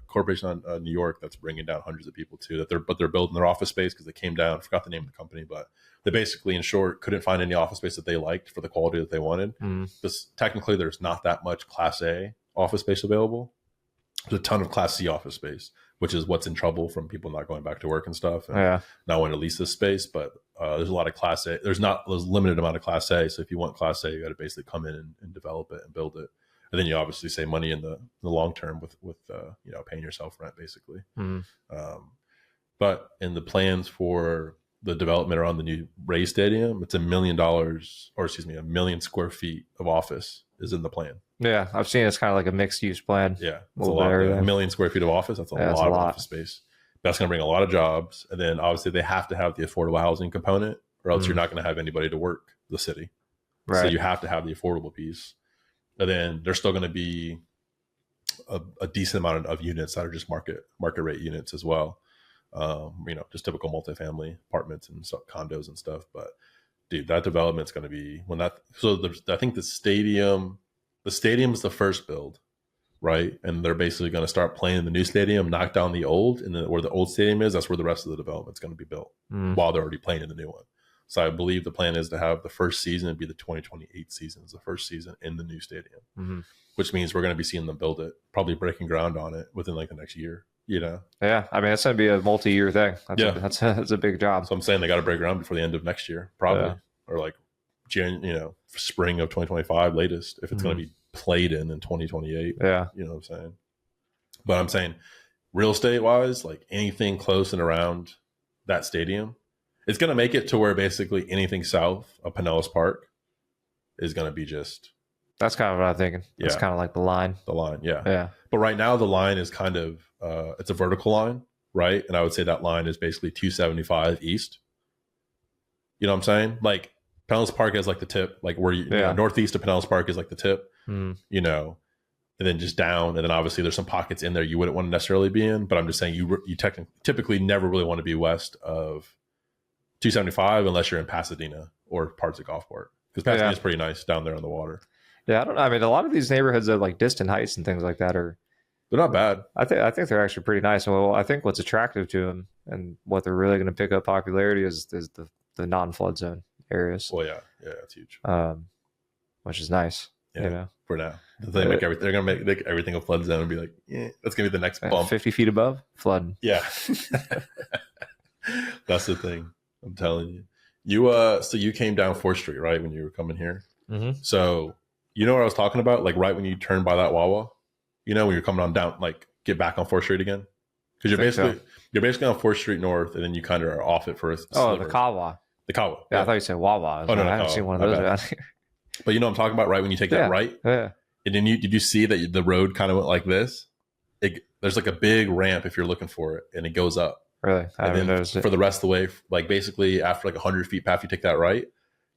corporation on New York that's bringing down hundreds of people too. They're building their office space because they came down. I forgot the name of the company, but they basically, in short, couldn't find any office space that they liked for the quality that they wanted. Because technically, there's not that much Class A office space available. There's a ton of Class C office space, which is what's in trouble from people not going back to work and stuff, and not wanting to lease this space. But there's a lot of Class A. There's limited amount of Class A. So if you want Class A, you got to basically come in and develop it and build it. And then you obviously save money in the long term with paying yourself rent basically. But in the plans for the development around the new Rays Stadium, it's $1 million, or excuse me, 1 million square feet of office is in the plan. Yeah, I've seen it's kind of like a mixed use plan. Yeah, it's a lot. 1 million square feet of office. That's a lot of office space. That's going to bring a lot of jobs. And then obviously they have to have the affordable housing component, or else you're not going to have anybody to work the city. Right. So you have to have the affordable piece. And then there's still going to be a decent amount of units that are just market rate units as well. Just typical multifamily apartments and condos and stuff. But dude, that development's going to be I think the stadium's the first build, right? And they're basically going to start playing in the new stadium, knock down the old, and then where the old stadium is, that's where the rest of the development's going to be built while they're already playing in the new one. So I believe the plan is to have the first season be the 2028 season, is the first season in the new stadium, which means we're going to be seeing them build it, probably breaking ground on it within like the next year. Yeah, I mean, it's going to be a multi-year thing. That's a big job. So I'm saying they got to break ground before the end of next year, probably, or like spring of 2025 latest, if it's going to be played in 2028. Yeah, you know what I'm saying. But I'm saying, real estate wise, like anything close and around that stadium, it's going to make it to where basically anything south of Pinellas Park is going to be just. That's kind of what I'm thinking. It's kind of like the line. The line, yeah. Yeah. But right now the line is kind of, it's a vertical line, right? And I would say that line is basically 275 east. You know what I'm saying? Like Pinellas Park is like the tip, like where northeast of Pinellas Park is like the tip, and then just down. And then obviously there's some pockets in there you wouldn't want to necessarily be in. But I'm just saying you typically never really want to be west of 275 unless you're in Pasadena or parts of Gulfport, because Pasadena is pretty nice down there on the water. Yeah, I mean, a lot of these neighborhoods are like Distant Heights and things like that they're not bad. I think they're actually pretty nice. Well, I think what's attractive to them and what they're really going to pick up popularity is the non-flood zone areas. Well, yeah, that's huge. Which is nice. Yeah, for now. They're gonna make everything a flood zone and be like, that's gonna be the next bump. 50 feet above flood. Yeah, that's the thing. I'm telling you. So you came down 4th Street, right, when you were coming here? So you know what I was talking about? Like right when you turn by that Wawa, when you're coming on down, like get back on 4th Street again, because you're basically on 4th Street North, and then you kind of are off it for a sliver. The Kawa. The Kawa. Yeah, I thought you said Wawa. No, I haven't seen one of those around here. But you know what I'm talking about, right? When you take that right, and then did you see that the road kind of went like this? There's like a big ramp if you're looking for it, and it goes up. Really? I haven't noticed it. For the rest of the way, like basically after like 100 feet past you take that right,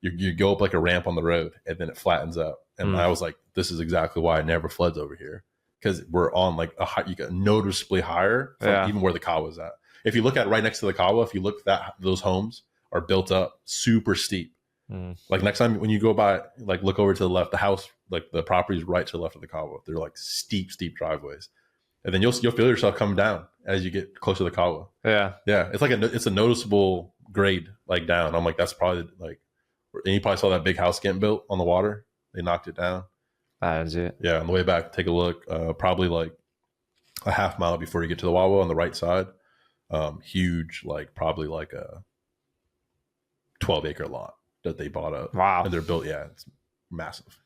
you go up like a ramp on the road, and then it flattens out. And I was like, this is exactly why it never floods over here, because we're on like you got noticeably higher from even where the Kawa's at. If you look at right next to the Kawa, if you look those homes are built up super steep. Like next time when you go by, like look over to the left, the house, like the property is right to the left of the Kawa. They're like steep driveways, and then you'll feel yourself come down as you get closer to the Kawa. Yeah, it's like it's a noticeable grade like down. I'm like, that's probably like, and you probably saw that big house getting built on the water. They knocked it down. That's it. Yeah, on the way back, take a look. Probably like a half mile before you get to the Wawa on the right side. Huge, like probably like a 12-acre lot that they bought up. Wow. And they're built, it's massive.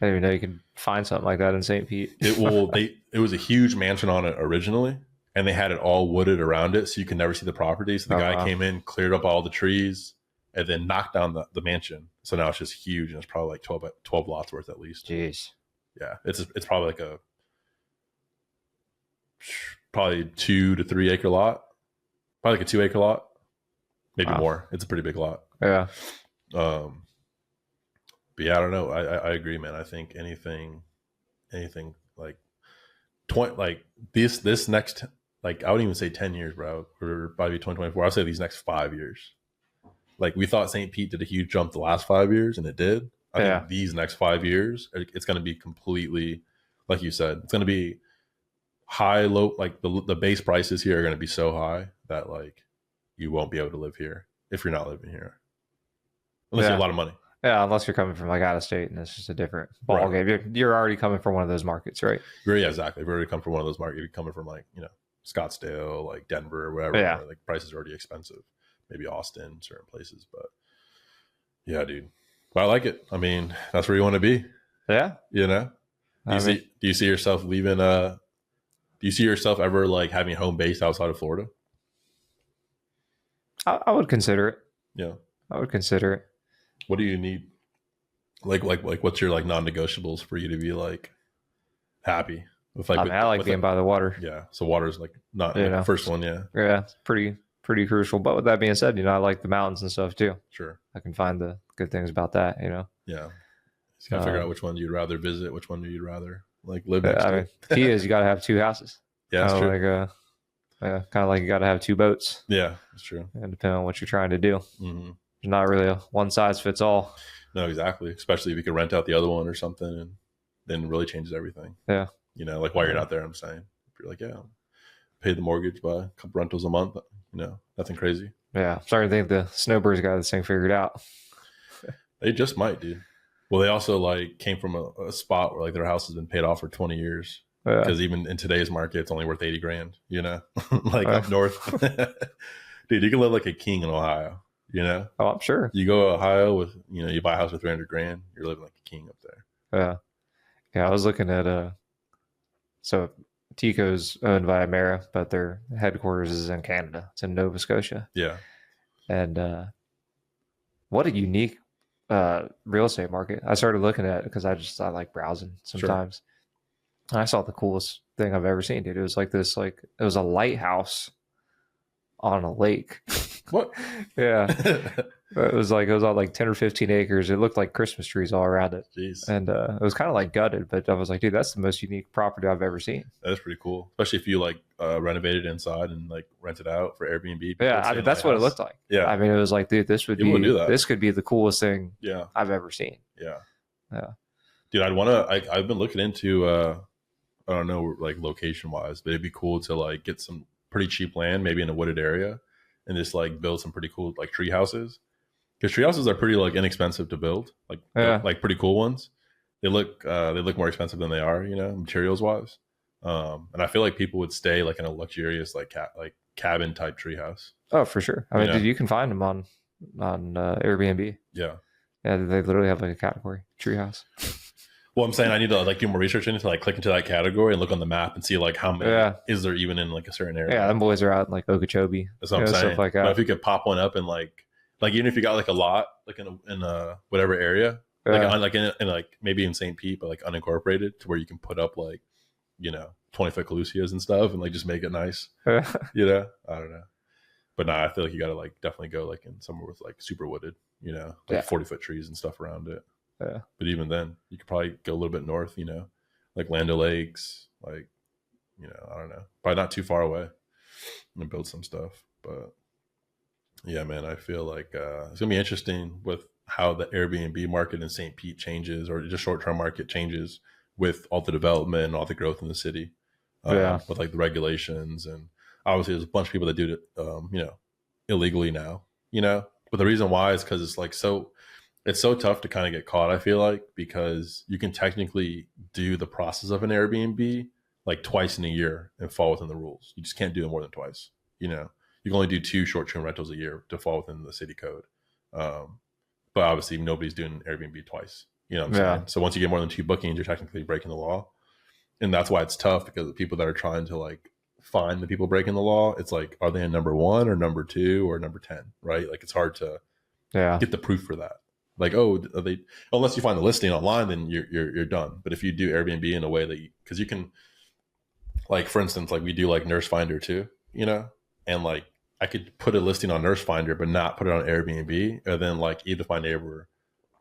I didn't even know you could find something like that in St. Pete. It was a huge mansion on it originally, and they had it all wooded around it, so you can never see the property. So the guy came in, cleared up all the trees, and then knocked down the mansion. So now it's just huge, and it's probably like 12 lots worth at least. Jeez. Yeah, it's probably like a probably 2 to 3 acre lot, probably like a 2-acre lot, maybe more. It's a pretty big lot. Yeah. But yeah, I don't know. I agree, man. I think anything like like this next, like I wouldn't even say 10 years, bro. We're about to be 2024. I'll say these next 5 years. Like we thought St. Pete did a huge jump the last 5 years, and it did. I think these next 5 years, it's going to be completely, like you said, it's going to be high, low. Like the base prices here are going to be so high that like you won't be able to live here if you're not living here, unless you have a lot of money. Yeah, unless you're coming from like out of state, and it's just a different ball game. You're already coming from one of those markets, right? Yeah, exactly. If you're already come from one of those markets, you're coming from like Scottsdale, like Denver, or whatever. Yeah. Where, like prices are already expensive. Maybe Austin, certain places, but yeah, dude. But I like it. I mean, that's where you want to be. Yeah. Do you see yourself leaving? Do you see yourself ever like having a home base outside of Florida? I would consider it. Yeah, I would consider it. What do you need? Like what's your like non-negotiables for you to be like happy with? Like, I like being by the water. Yeah, so water's like not the first one. Yeah, it's pretty crucial. But with that being said, I like the mountains and stuff too. Sure, I can find the good things about that. Yeah, just gotta figure out which one you'd rather visit, which one you'd rather like live next to. Key is you gotta have two houses. Yeah, that's true. Like kind of like you gotta have two boats. Yeah, that's true. And depending on what you're trying to do, there's not really a one size fits all. No, exactly. Especially if you could rent out the other one or something, and then it really changes everything. Yeah. Like while you're not there, I'm saying, if you're like, pay the mortgage, buy a couple rentals a month, nothing crazy. Yeah. I'm starting to think the snowbirds got this thing figured out. They just might, dude. Well, they also like came from a spot where like their house has been paid off for 20 years. Because even in today's market, it's only worth $80,000, like up north. Dude, you can live like a king in Ohio, Oh, I'm sure. You go to Ohio with, you buy a house for $300,000, you're living like a king up there. Yeah. I was looking at, so Tico's owned by Amera, but their headquarters is in Canada. It's in Nova Scotia. Yeah. And what a unique real estate market. I started looking at it because I like browsing sometimes. Sure. And I saw the coolest thing I've ever seen, dude. It was like this, it was a lighthouse on a lake. What? Yeah. It was on like 10 or 15 acres. It looked like Christmas trees all around it. Jeez. And it was kind of like gutted, but I was like, dude, that's the most unique property I've ever seen. That is pretty cool. Especially if you like renovate it inside and like rent it out for Airbnb. Yeah, that's what it looked like. Yeah. I mean, it was like, dude, this could be the coolest thing I've ever seen. Yeah. Yeah. Dude, I've been looking into, I don't know, like location wise, but it'd be cool to like get some pretty cheap land, maybe in a wooded area, and just like build some pretty cool like tree houses. Because tree houses are pretty like inexpensive to build, like pretty cool ones. They look more expensive than they are, materials wise. And I feel like people would stay like in a luxurious like cabin type tree house. Oh, for sure. I mean, dude, you can find them on Airbnb. Yeah. Yeah, they literally have like a category, tree house. Well, I'm saying I need to like do more research into like click into that category and look on the map and see like how many is there even in like a certain area. Yeah, them boys are out in like Okeechobee. That's what I'm saying. Stuff like that. But if you could pop one up and like even if you got like a lot like in a whatever area, like in like maybe in St. Pete, but like unincorporated, to where you can put up like 20-foot calusias and stuff and like just make it nice. I don't know. But I feel like you gotta like definitely go like in somewhere with like super wooded, like 40-foot trees and stuff around it. Yeah. But even then, you could probably go a little bit north, like Land O'Lakes, like, I don't know, probably not too far away, and build some stuff. But yeah, man, I feel like it's gonna be interesting with how the Airbnb market in St. Pete changes, or just short-term market changes with all the development and all the growth in the city, with like the regulations. And obviously there's a bunch of people that do it, illegally now, but the reason why is because it's so tough to kind of get caught, I feel like, because you can technically do the process of an Airbnb like twice in a year and fall within the rules. You just can't do it more than twice. You can only do 2 short-term rentals a year to fall within the city code. But obviously nobody's doing Airbnb twice. You know what I'm saying? So once you get more than 2 bookings, you're technically breaking the law. And that's why it's tough, because the people that are trying to like find the people breaking the law, it's like, are they in number 1 or number 2 or number 10, right? Like it's hard to get the proof for that. Like, unless you find the listing online, then you're done. But if you do Airbnb in a way that because you can, like, for instance, like we do like Nurse Finder too, and like I could put a listing on Nurse Finder, but not put it on Airbnb. And then like even if my neighbor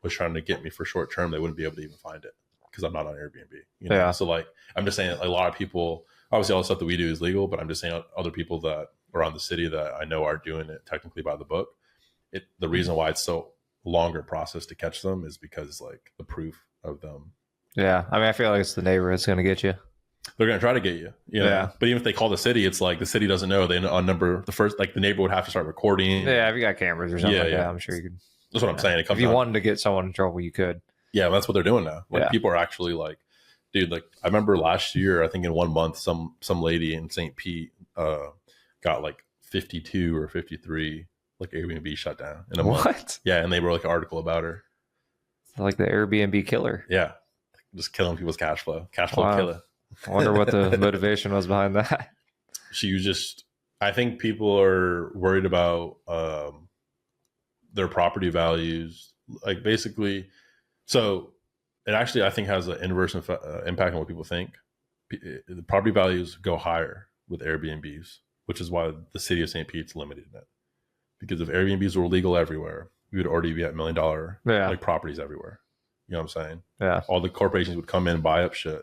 was trying to get me for short term, they wouldn't be able to even find it. because I'm not on Airbnb. You know? Yeah. So like, I'm just saying, a lot of people, obviously all the stuff that we do is legal, but I'm just saying other people that around the city that I know are doing it technically by the book. The reason why it's so longer process to catch them is because like the proof of them. Yeah. I mean, I feel like it's the neighborhood's going to get you. They're going to try to get you, you know? Yeah. But even if they call the city, it's like the city doesn't know. They unnumber the first, like the neighbor would have to start recording. Yeah. If you got cameras or something Yeah, like yeah. that, I'm sure you could. That's what I'm saying. It comes If you down- wanted to get someone in trouble, you could. Yeah, that's what they're doing now. When Yeah. people are actually like, dude, like I remember last year, I think in 1 month, some lady in St. Pete got like 52 or 53 like Airbnb shut down in a month. What? Yeah, and they wrote like an article about her. Like the Airbnb killer. Yeah, just killing people's cash flow Wow. killer. I wonder what the motivation was behind that. She was just, I think people are worried about their property values, like basically. So it actually, I think, has an inverse impact on what people think. The property values go higher with Airbnbs, which is why the city of St. Pete's limited it. Because if Airbnbs were legal everywhere, we would already be at $1 million like properties everywhere. You know what I'm saying? Yeah. All the corporations would come in and buy up shit.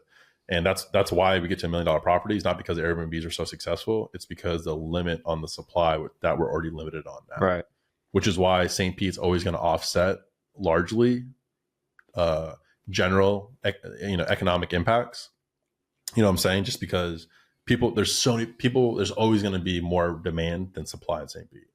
And that's why we get to $1 million properties, not because Airbnbs are so successful. It's because the limit on the supply that we're already limited on now. Right. Which is why St. Pete's always going to offset largely general, economic impacts. You know what I'm saying? Just because there's so many people, there's always going to be more demand than supply at St. Pete.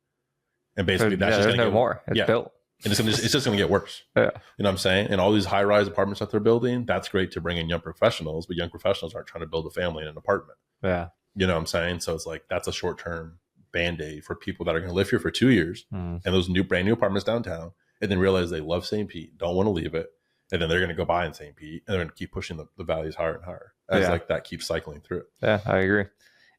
And basically that's just there's no more. It's built. And it's just going to get worse. Yeah. You know what I'm saying? And all these high-rise apartments that they're building, that's great to bring in young professionals, but young professionals aren't trying to build a family in an apartment. Yeah. You know what I'm saying? So it's like, that's a short-term Band-Aid for people that are going to live here for 2 years and those brand new apartments downtown, and then realize they love St. Pete, don't want to leave it. And then they're going to go buy in St. Pete and they're going to keep pushing the values higher and higher as like that keeps cycling through. Yeah, I agree.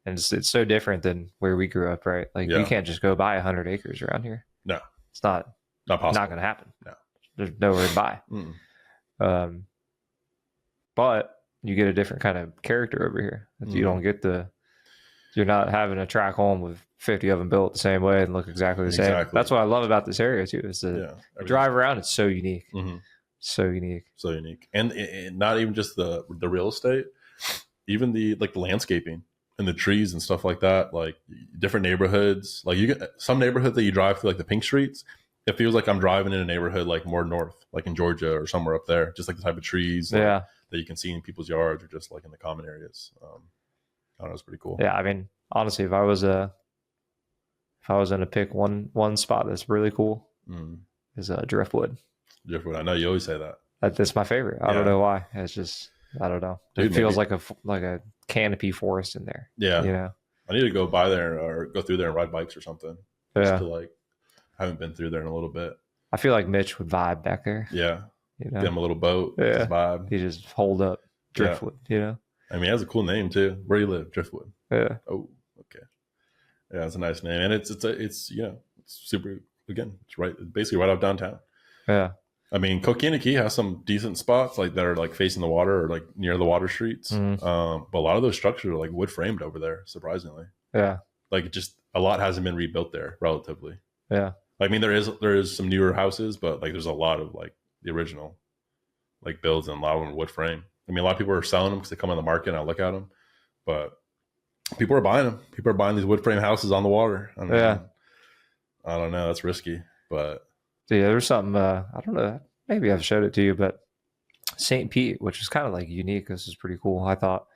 And it's so different than where we grew up, right? Like you can't just go buy 100 acres around here. No, it's not possible. Not going to happen. No, there's nowhere to buy. But you get a different kind of character over here. You don't get you're not having a track home with 50 of them built the same way and look exactly the same. That's what I love about this area too. Is the drive around, it's so unique. So unique. And not even just the real estate, even the landscaping and the trees and stuff like that, like different neighborhoods. Like you get some neighborhood that you drive through, like the pink streets, it feels like I'm driving in a neighborhood like more north, like in Georgia or somewhere up there, just like the type of trees that you can see in people's yards or just like in the common areas. I don't know, it's pretty cool. Yeah, I mean, honestly, if I was going to pick one spot that's really cool, is Driftwood. Driftwood, I know you always say that. That's my favorite. I don't know why. It's just, I don't know. Dude, it feels like a canopy forest in there. Yeah, you know. I need to go by there or go through there and ride bikes or something. Just to I haven't been through there in a little bit. I feel like Mitch would vibe back there. Yeah, you know, get him a little boat. Yeah, just vibe. He just hold up Driftwood. You know. I mean, it has a cool name too. Where you live, Driftwood. Yeah. Oh, okay. Yeah, it's a nice name, and it's super. Again, it's basically right off downtown. Yeah. I mean, Coquina Key has some decent spots like that are like facing the water or like near the water streets. But a lot of those structures are like wood framed over there, surprisingly. Yeah. Like just a lot hasn't been rebuilt there relatively. Yeah. I mean, there is some newer houses, but like there's a lot of like the original like builds and a lot of them are wood frame. I mean, a lot of people are selling them because they come on the market and I look at them, but people are buying them. People are buying these wood frame houses on the water. I don't know. That's risky, but yeah, there's something, I don't know, maybe I've showed it to you, but St. Pete, which is kind of like unique. This is pretty cool. I thought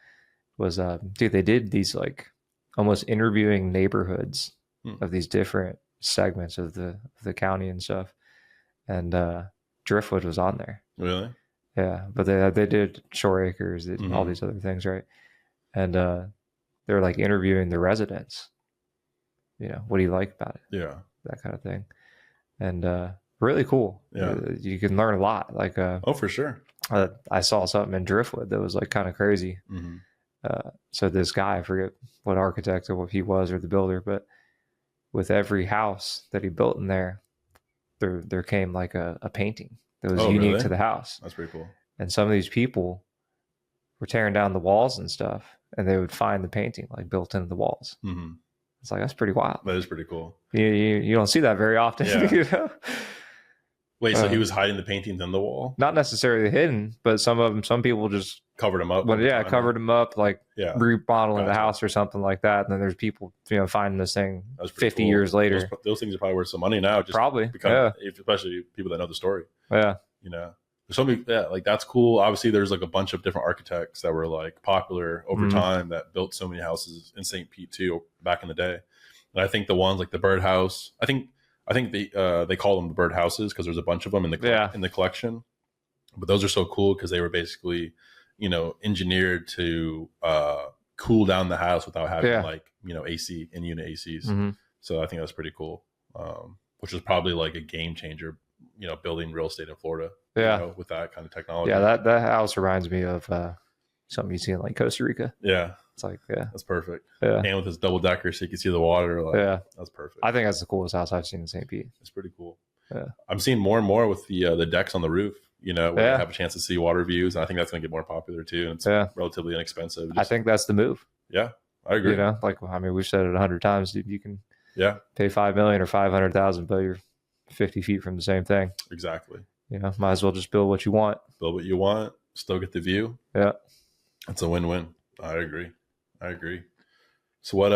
was, dude, they did these like almost interviewing neighborhoods of these different segments of the county and stuff. And, Driftwood was on there. Really? Yeah. But they did Shore Acres, they did all these other things. Right. And, they were like interviewing the residents, you know, what do you like about it? Yeah. That kind of thing. And, really cool. Yeah. You can learn a lot. Like, oh, for sure. I saw something in Driftwood that was like kind of crazy. So this guy, I forget what architect or what he was or the builder, but with every house that he built in there came like a painting that was unique to the house. That's pretty cool. And some of these people were tearing down the walls and stuff, and they would find the painting like built into the walls. It's like, that's pretty wild. That is pretty cool. You don't see that very often. Yeah. You know? Wait, so he was hiding the paintings in the wall? Not necessarily hidden, but some people just Covered them up? well, yeah, covered them up, like Yeah. remodeling the Gotcha. house or something like that. And then there's people, finding this thing That's pretty 50 cool. years later. Those things are probably worth some money now. Just Probably, because, especially people that know the story. Yeah. There's so many, like that's cool. Obviously, there's like a bunch of different architects that were like popular over time that built so many houses in St. Pete too back in the day. And I think the ones like the birdhouse, I think they call them the bird houses because there's a bunch of them in the collection. But those are so cool because they were basically, engineered to cool down the house without having AC in-unit ACs. So I think that's pretty cool. Which is probably like a game changer, building real estate in Florida. With that kind of technology. Yeah, that house reminds me of something you see in like Costa Rica. Yeah. It's like, that's perfect. Yeah. And with this double decker so you can see the water. That's perfect. I think that's the coolest house I've seen in St. Pete. It's pretty cool. Yeah. I'm seeing more and more with the decks on the roof, where you have a chance to see water views. And I think that's going to get more popular too. And it's relatively inexpensive. I think that's the move. Yeah, I agree. We've said it 100 times. Dude, you can pay $5 million or $500,000, but you're 50 feet from the same thing. Exactly. Might as well just build what you want. Build what you want, still get the view. Yeah. It's a win-win. I agree. So what,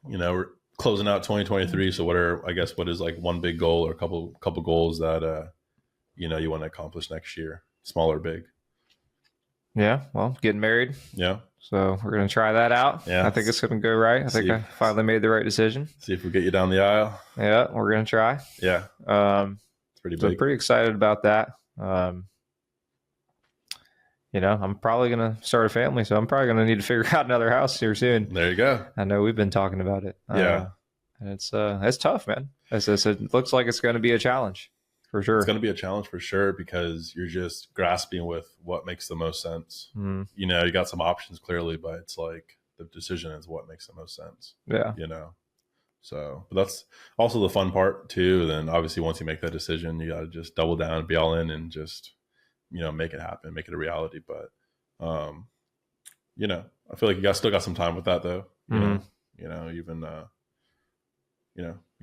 we're closing out 2023. So what is like one big goal or a couple goals that, you want to accomplish next year, small or big? Yeah. Well, getting married. Yeah. So we're going to try that out. Yeah. I think it's going to go right. I think I finally made the right decision. See if we get you down the aisle. Yeah. We're going to try. Yeah. It's pretty big. So I'm pretty excited about that. I'm probably going to start a family, so I'm probably going to need to figure out another house here soon. There you go. I know we've been talking about it. Yeah. And it's tough, man. It looks like it's going to be a challenge for sure. It's going to be a challenge for sure because you're just grasping with what makes the most sense. You got some options clearly, but it's like the decision is what makes the most sense. Yeah. So, but that's also the fun part too. Then obviously once you make that decision, you got to just double down, be all in and just, make it happen, make it a reality. But, I feel like you still got some time with that though. You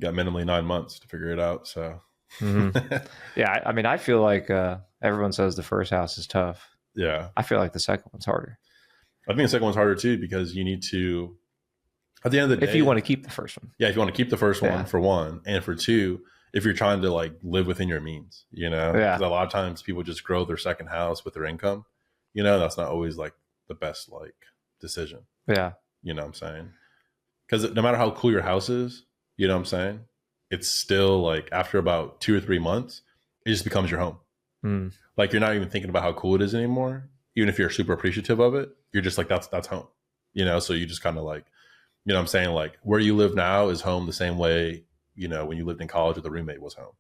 got minimally 9 months to figure it out. So, yeah, I feel like everyone says the first house is tough. Yeah. I feel like the second one's harder. I think the second one's harder too because you need to, at the end of the day, if you want to keep the first one. Yeah, if you want to keep the first one for one, and for two, if you're trying to like live within your means, because a lot of times people just grow their second house with their income. That's not always like the best like decision. Yeah. You know what I'm saying? Because no matter how cool your house is, you know what I'm saying? It's still like after about 2 or 3 months, it just becomes your home. Like you're not even thinking about how cool it is anymore. Even if you're super appreciative of it, you're just like, that's home, so you just kind of like, what I'm saying? Like where you live now is home the same way, when you lived in college with a roommate was home,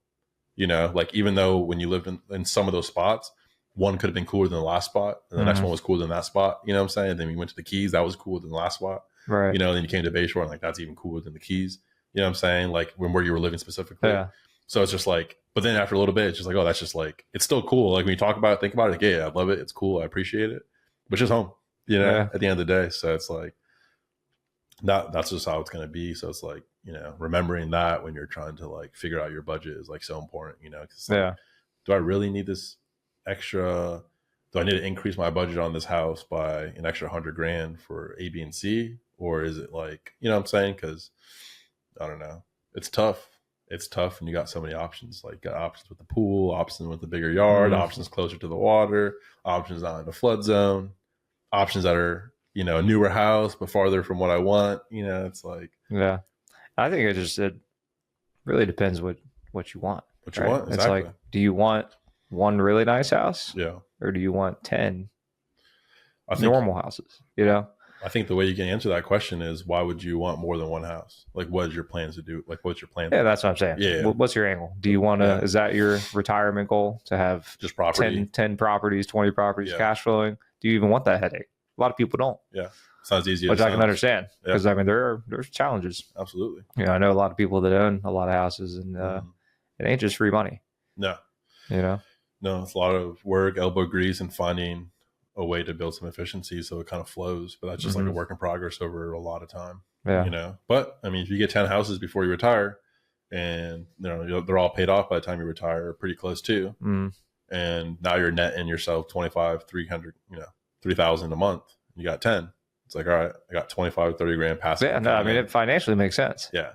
like even though when you lived in some of those spots, one could have been cooler than the last spot and the next one was cooler than that spot. You know what I'm saying? And then you went to the Keys, that was cooler than the last spot. Right. Then you came to Bayshore and like, that's even cooler than the Keys. You know what I'm saying? Like where you were living specifically. Yeah. So it's just like, but then after a little bit, it's just like, oh, that's just like, it's still cool. Like when you talk about it, think about it, like, yeah, I love it. It's cool. I appreciate it. But it's just home, at the end of the day. So it's like, that's just how it's going to be. So it's like, remembering that when you're trying to like figure out your budget is like so important, cause like, do I really need this extra? Do I need to increase my budget on this house by an extra $100,000 for A, B, and C? Or is it like, what I'm saying? Cause I don't know. It's tough. And you got so many options, like got options with the pool, options with the bigger yard, options closer to the water, options not in the flood zone, options that are, a newer house, but farther from what I want, it's like, yeah, I think it really depends what you want. What you want. Exactly. It's like, do you want one really nice house? Yeah. Or do you want 10 normal houses? I think the way you can answer that question is why would you want more than one house? Like, what is your plans to do? Like, what's your plan? Yeah, that's what I'm saying. Yeah. What's your angle? Do you want to, is that your retirement goal to have just property? 10 properties, 20 properties, cash flowing? Do you even want that headache? A lot of people don't. Yeah. Sounds easy. Which I can understand because there's challenges. Absolutely. I know a lot of people that own a lot of houses and it ain't just free money. No. No, it's a lot of work, elbow grease, and finding a way to build some efficiency so it kind of flows. But that's just like a work in progress over a lot of time. Yeah. But I mean, if you get 10 houses before you retire, and they're all paid off by the time you retire, or pretty close to. And now you're netting yourself 25, 300, 3,000 a month. You got 10. It's like, all right, I got 25, 30 grand passive. Yeah, no, I mean, it financially makes sense. Yeah.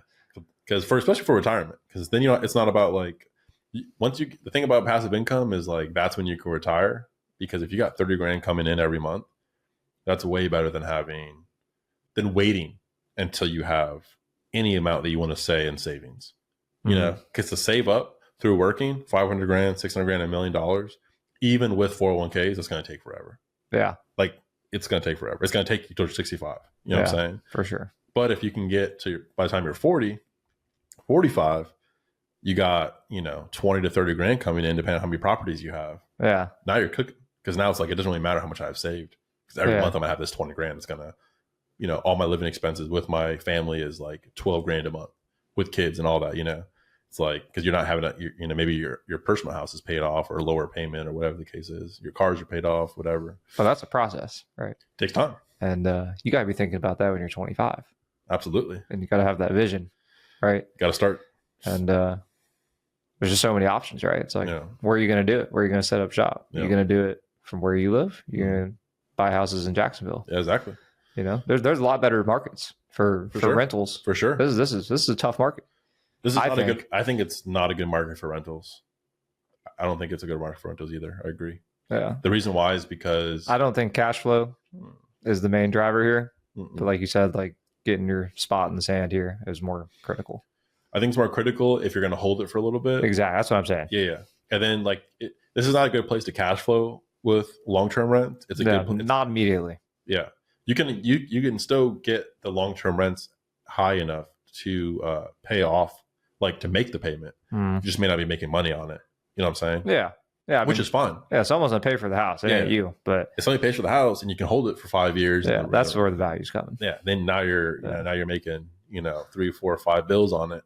Because especially for retirement, because then, it's not about like, the thing about passive income is like, that's when you can retire. Because if you got 30 grand coming in every month, that's way better than waiting until you have any amount that you want to say in savings, because to save up through working 500 grand, 600 grand, $1 million, even with 401ks, it's going to take forever. Yeah. Like it's going to take forever. It's going to take you till 65. You know what I'm saying? For sure. But if you can get by the time you're 40, 45, you got, 20 to 30 grand coming in, depending on how many properties you have. Yeah. Now you're cooking. Because now it's like, it doesn't really matter how much I've saved. Because every month I'm going to have this 20 grand. It's going to, all my living expenses with my family is like 12 grand a month with kids and all that, It's like, because you're not having maybe your personal house is paid off or lower payment or whatever the case is. Your cars are paid off, whatever. Well, that's a process, right? Takes time. And you got to be thinking about that when you're 25. Absolutely. And you got to have that vision, right? Got to start. And there's just so many options, right? It's like, where are you going to do it? Where are you going to set up shop? You're going to do it from where you live. You're going to buy houses in Jacksonville. Yeah, exactly. There's a lot better markets for sure. rentals. For sure. This is a tough market. I think it's not a good market for rentals. I don't think it's a good market for rentals either. I agree. Yeah. The reason why is because I don't think cash flow is the main driver here. But like you said, like getting your spot in the sand here is more critical. I think it's more critical if you're going to hold it for a little bit. Exactly. That's what I'm saying. Yeah. And then like, this is not a good place to cash flow with long-term rent. It's a good place. Not immediately. Yeah. You can still get the long-term rents high enough to pay off, like to make the payment. You just may not be making money on it. You know what I'm saying? Yeah. Yeah. Which is fine. Yeah. Someone's going to pay for the house. It ain't you, but it's only pays for the house and you can hold it for 5 years. Yeah. That's where the value's coming. Yeah. Then now you're making, 3, 4, 5 bills on it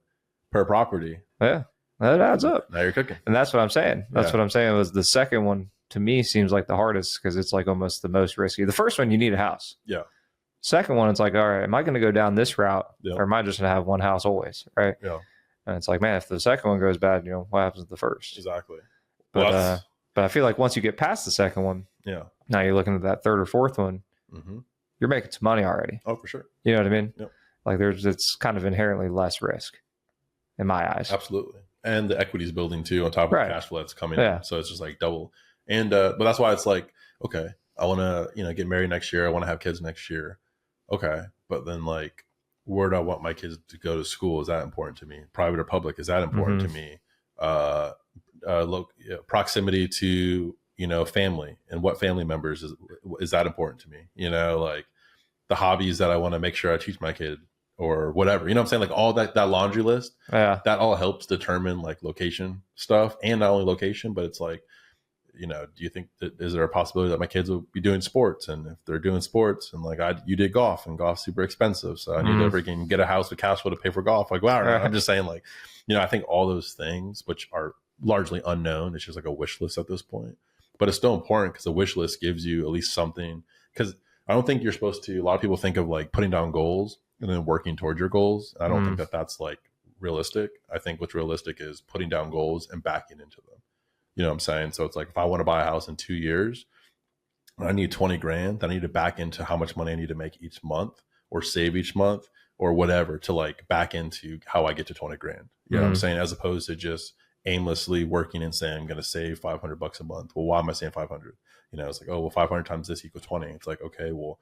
per property. Yeah. That adds up. Now you're cooking. And that's what I'm saying. That's what I'm saying was the second one to me seems like the hardest because it's like almost the most risky. The first one, you need a house. Yeah. Second one, it's like, all right, am I going to go down this route or am I just going to have one house always? Right. Yeah. And it's like, man, if the second one goes bad, what happens to the first? Exactly. But I feel like once you get past the second one, now you're looking at that third or fourth one, you're making some money already. Oh, for sure. You know what I mean? Yep. Like it's kind of inherently less risk in my eyes. Absolutely. And the equity is building too on top of the cash flow that's coming in. So it's just like double. And but that's why it's like, okay, I want to get married next year. I want to have kids next year. Okay, but then like, where do I want my kids to go to school? Is that important to me? Private or public? Is that important to me? Proximity to family and what family members is that important to me? Like the hobbies that I want to make sure I teach my kid or whatever. You know what I'm saying? Like all that laundry list. Yeah. That all helps determine like location stuff, and not only location, but it's like, do you think that is there a possibility that my kids will be doing sports? And if they're doing sports and like you did golf and golf's super expensive. So I need to freaking get a house with cash flow to pay for golf. Like, wow, I'm just saying like, I think all those things, which are largely unknown, it's just like a wish list at this point, but it's still important because a wish list gives you at least something. Because I don't think you're supposed to, a lot of people think of like putting down goals and then working towards your goals. I don't think that that's like realistic. I think what's realistic is putting down goals and backing into them. You know what I'm saying? So it's like, if I want to buy a house in 2 years, I need 20 grand. Then I need to back into how much money I need to make each month or save each month or whatever to like back into how I get to 20 grand. You know what I'm saying? As opposed to just aimlessly working and saying, I'm going to save $500 a month. Well, why am I saying 500? It's like, oh, well, 500 times this equals 20. It's like, okay, well,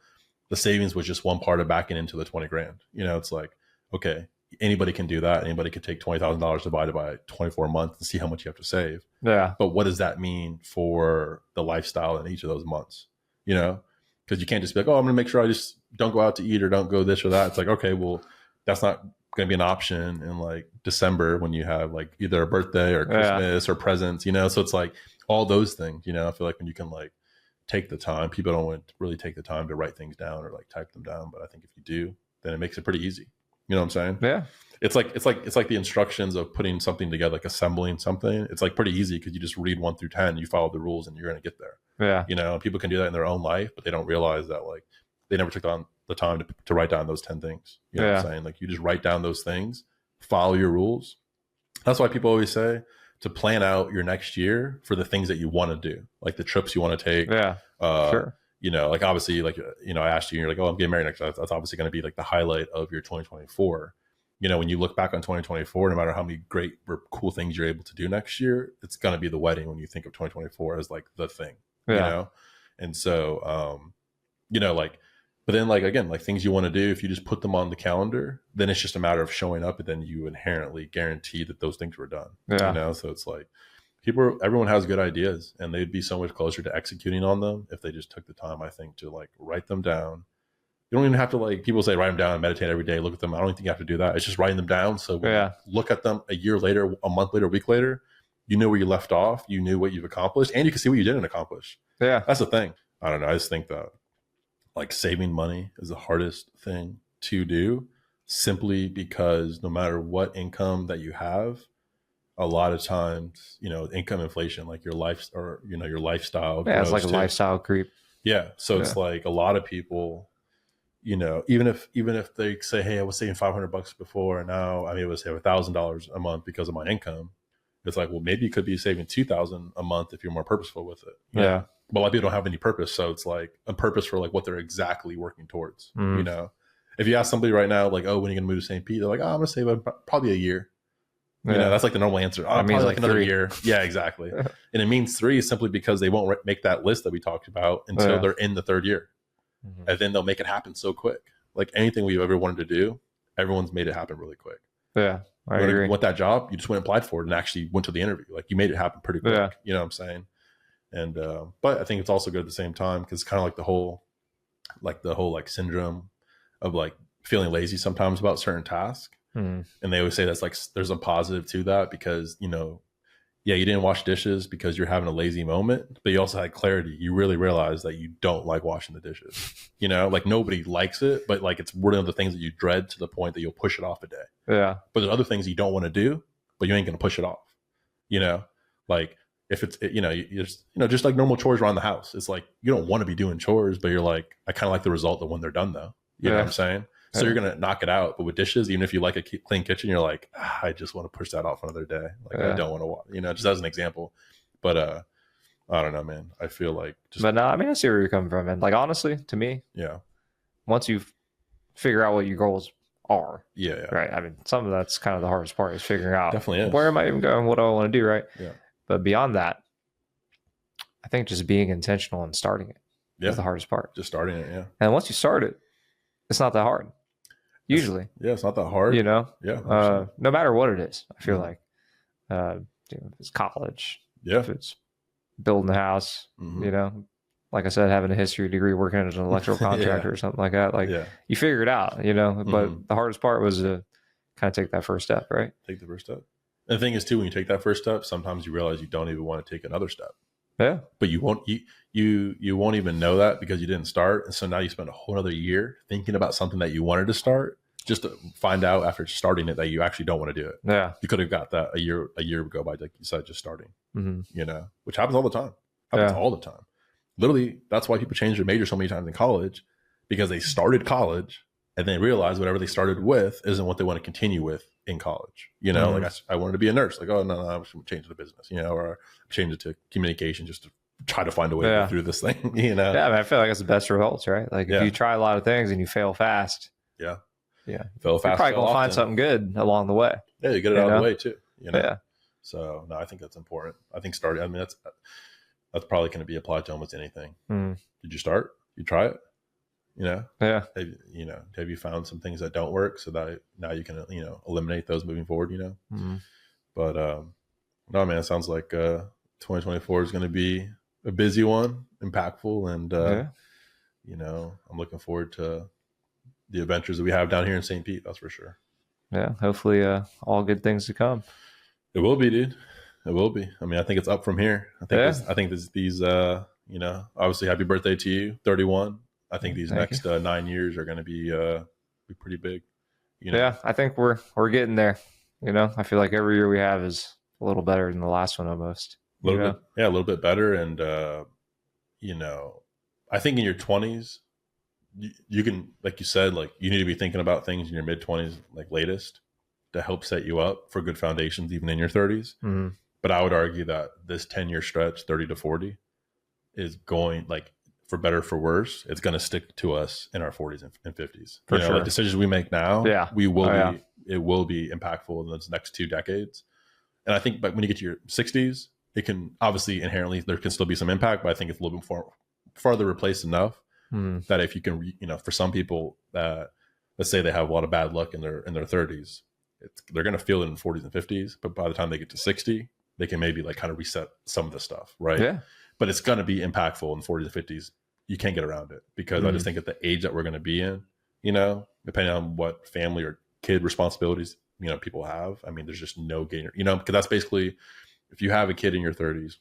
the savings was just one part of backing into the 20 grand. It's like, okay, anybody can do that. Anybody could take $20,000 divided by 24 months and see how much you have to save. Yeah. But what does that mean for the lifestyle in each of those months? Because you can't just be like, oh, I'm going to make sure I just don't go out to eat or don't go this or that. It's like, okay, well, that's not going to be an option in like December when you have like either a birthday or Christmas or presents, So it's like all those things, I feel like when you can like take the time, people don't want to really take the time to write things down or like type them down. But I think if you do, then it makes it pretty easy. You know what I'm saying? Yeah. It's like the instructions of putting something together, like assembling something. It's like pretty easy because you just read 1 through 10, you follow the rules and you're going to get there. Yeah. People can do that in their own life, but they don't realize that like they never took on the time to write down those 10 things. You know what I'm saying? Like you just write down those things, follow your rules, That's why people always say to plan out your next year for the things that you want to do, like the trips you want to take. Yeah. Sure. You know, like obviously, like, you know, I asked you, and you're like, oh, I'm getting married next year. That's obviously going to be like the highlight of your 2024. You know, when you look back on 2024, no matter how many great or cool things you're able to do next year, it's going to be the wedding when you think of 2024 as like the thing, you know? And so, you know, like, but then like, again, like things you want to do, if you just put them on the calendar, then it's just a matter of showing up, and then you inherently guarantee that those things were done, you know? So it's like, everyone has good ideas, and they'd be so much closer to executing on them if they just took the time, I think, to like write them down. You don't even have to, like, people say write them down and meditate every day, look at them. I don't think you have to do that. It's just writing them down. So when you look at them a year later, a month later, a week later, you know where you left off, you knew what you've accomplished, and you can see what you didn't accomplish. Yeah. That's the thing. I don't know. I just think that like saving money is the hardest thing to do, simply because no matter what income that you have, a lot of times, you know, income inflation, like your life, or, you know, your lifestyle. Yeah, it's like a lifestyle creep. Yeah. So it's like a lot of people, you know, even if they say, hey, I was saving $500 before, and now I'm able to save $1,000 a month because of my income. It's like, well, maybe you could be saving $2,000 a month if you're more purposeful with it. Yeah. But a lot of people don't have any purpose. So it's like a purpose for like what they're exactly working towards. You know, if you ask somebody right now, like, oh, when are you going to move to St. Pete? They're like, oh, I'm going to save probably a year. You know, that's like the normal answer. Oh, probably like another 3 year. Yeah, exactly. And it means 3 simply because they won't make that list that we talked about until they're in the 3rd year. And then they'll make it happen so quick. Like anything we've ever wanted to do, everyone's made it happen really quick. Yeah, I agree. You want that job, you just went and applied for it and actually went to the interview. Like you made it happen pretty quick. Yeah. You know what I'm saying? And but I think it's also good at the same time, because it's kind of like the whole like syndrome of like feeling lazy sometimes about certain tasks. And they always say that's like there's a positive to that, because, you know, yeah, you didn't wash dishes because you're having a lazy moment, but you also had clarity. You really realize that you don't like washing the dishes. You know, like nobody likes it, but like it's one of the things that you dread to the point that you'll push it off a day. Yeah. But there's other things you don't want to do, but you ain't going to push it off. You know, like if it's, you know, just like normal chores around the house. It's like you don't want to be doing chores, but you're like, I kind of like the result of when they're done though. You know what I'm saying? So you're going to knock it out. But with dishes, even if you like a clean kitchen, you're like, I just want to push that off another day. Like I don't want to, you know, just as an example. But I don't know, man. I feel like but no, I mean, I see where you're coming from. And like, honestly, to me, once you figure out what your goals are, right? I mean, some of that's kind of the hardest part, is figuring out where am I even going? What do I want to do? Right. Yeah. But beyond that, I think just being intentional and starting it is the hardest part. Just starting it. Yeah. And once you start it, it's not that hard. Usually. It's not that hard. You know? Yeah. No matter what it is, I feel like, you know, if it's college, if it's building a house, you know, like I said, having a history degree, working as an electrical contractor or something like that. Like you figure it out, you know, but the hardest part was to kind of take that first step, right? Take the first step. And the thing is too, when you take that first step, sometimes you realize you don't even want to take another step. Yeah. But you won't even know that because you didn't start. And so now you spend a whole other year thinking about something that you wanted to start, just to find out after starting it that you actually don't want to do it. Yeah. You could have got that a year ago by, like you said, just starting, you know, which happens all the time. Happens all the time. Literally, that's why people change their major so many times in college, because they started college and they realize whatever they started with isn't what they want to continue with in college. You know, like I wanted to be a nurse. Like, oh, no, I'm just going to change the business, you know, or change it to communication just to try to find a way to get through this thing, you know? Yeah, I mean, I feel like that's the best results, right? Like if you try a lot of things and you fail fast. Yeah. Fail fast. You're probably going to find something good along the way. Yeah, you get it out of the way too, you know? Yeah. So, no, I think that's important. I think starting, I mean, that's probably going to be applied to almost anything. Did you start? You try it? You know? Yeah. Have you found some things that don't work so that now you can, you know, eliminate those moving forward, you know? But, no, man, it sounds like 2024 is going to be a busy one, impactful. And, you know, I'm looking forward to the adventures that we have down here in St. Pete. That's for sure. Yeah. Hopefully all good things to come. It will be, dude. It will be. I mean, I think it's up from here. I think these, you know, obviously happy birthday to you, 31. I think these next 9 years are going to be pretty big. You know? Yeah, I think we're getting there. You know, I feel like every year we have is a little better than the last one almost. A little bit better. And, you know, I think in your 20s, you can, like you said, like you need to be thinking about things in your mid 20s, like latest. to help set you up for good foundations even in your 30s. Mm-hmm. But I would argue that this 10-year stretch, 30 to 40, is going, like, for better, for worse, it's going to stick to us in our 40s and 50s. For sure. Like decisions we make now, it will be impactful in those next 2 decades. And I think, but when you get to your 60s, it can obviously inherently, there can still be some impact, but I think it's a little bit farther replaced enough that if you can, for some people that, let's say they have a lot of bad luck in their 30s, they're going to feel it in 40s and 50s, but by the time they get to 60, they can maybe like kind of reset some of the stuff, right? Yeah. But it's going to be impactful in 40s and 50s. You can't get around it, because I just think at the age that we're going to be in, depending on what family or kid responsibilities, people have, I mean, there's just no gainer, because that's basically, if you have a kid in your 30s,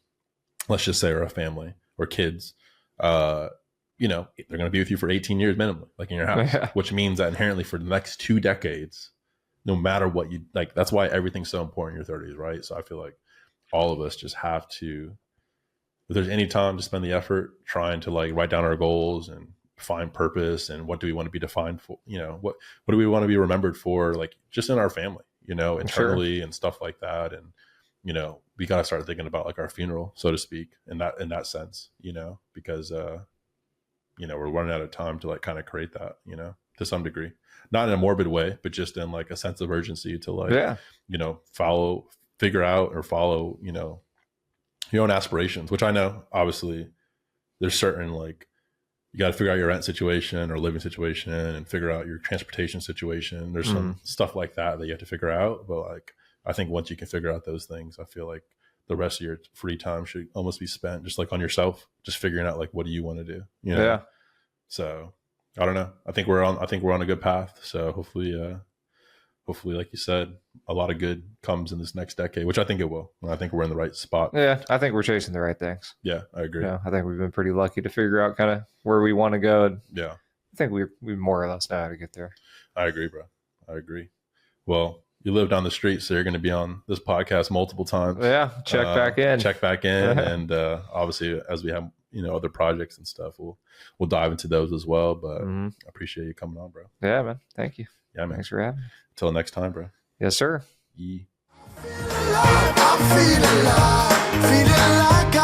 let's just say, or a family or kids, they're going to be with you for 18 years minimum, like in your house, which means that inherently for the next 2 decades, no matter what you like, that's why everything's so important in your 30s, right? So I feel like all of us just have to, if there's any time to spend the effort trying to like write down our goals and find purpose, and what do we want to be defined for, what do we want to be remembered for, like just in our family, internally and stuff like that. And, we got to start thinking about like our funeral, so to speak, in that sense, because, we're running out of time to like kind of create that, to some degree, not in a morbid way, but just in like a sense of urgency to like, figure out or follow, your own aspirations, which I know obviously there's certain, like, you got to figure out your rent situation or living situation and figure out your transportation situation. There's some stuff like that you have to figure out. But like, I think once you can figure out those things, I feel like the rest of your free time should almost be spent just like on yourself, just figuring out like, what do you want to do? Yeah. So I don't know. I think we're on a good path. So hopefully, like you said, a lot of good comes in this next decade, which I think it will. I think we're in the right spot. Yeah, I think we're chasing the right things. Yeah, I agree. Yeah, I think we've been pretty lucky to figure out kind of where we want to go. And yeah, I think we more or less know how to get there. I agree, bro. I agree. Well, you live down the street, so you're going to be on this podcast multiple times. Yeah, check back in. And obviously, as we have other projects and stuff, we'll dive into those as well. But I appreciate you coming on, bro. Yeah, man. Thank you. Yeah, man. Thanks for having me. Until next time, bro. Yes, sir. Yeah. I'm feeling like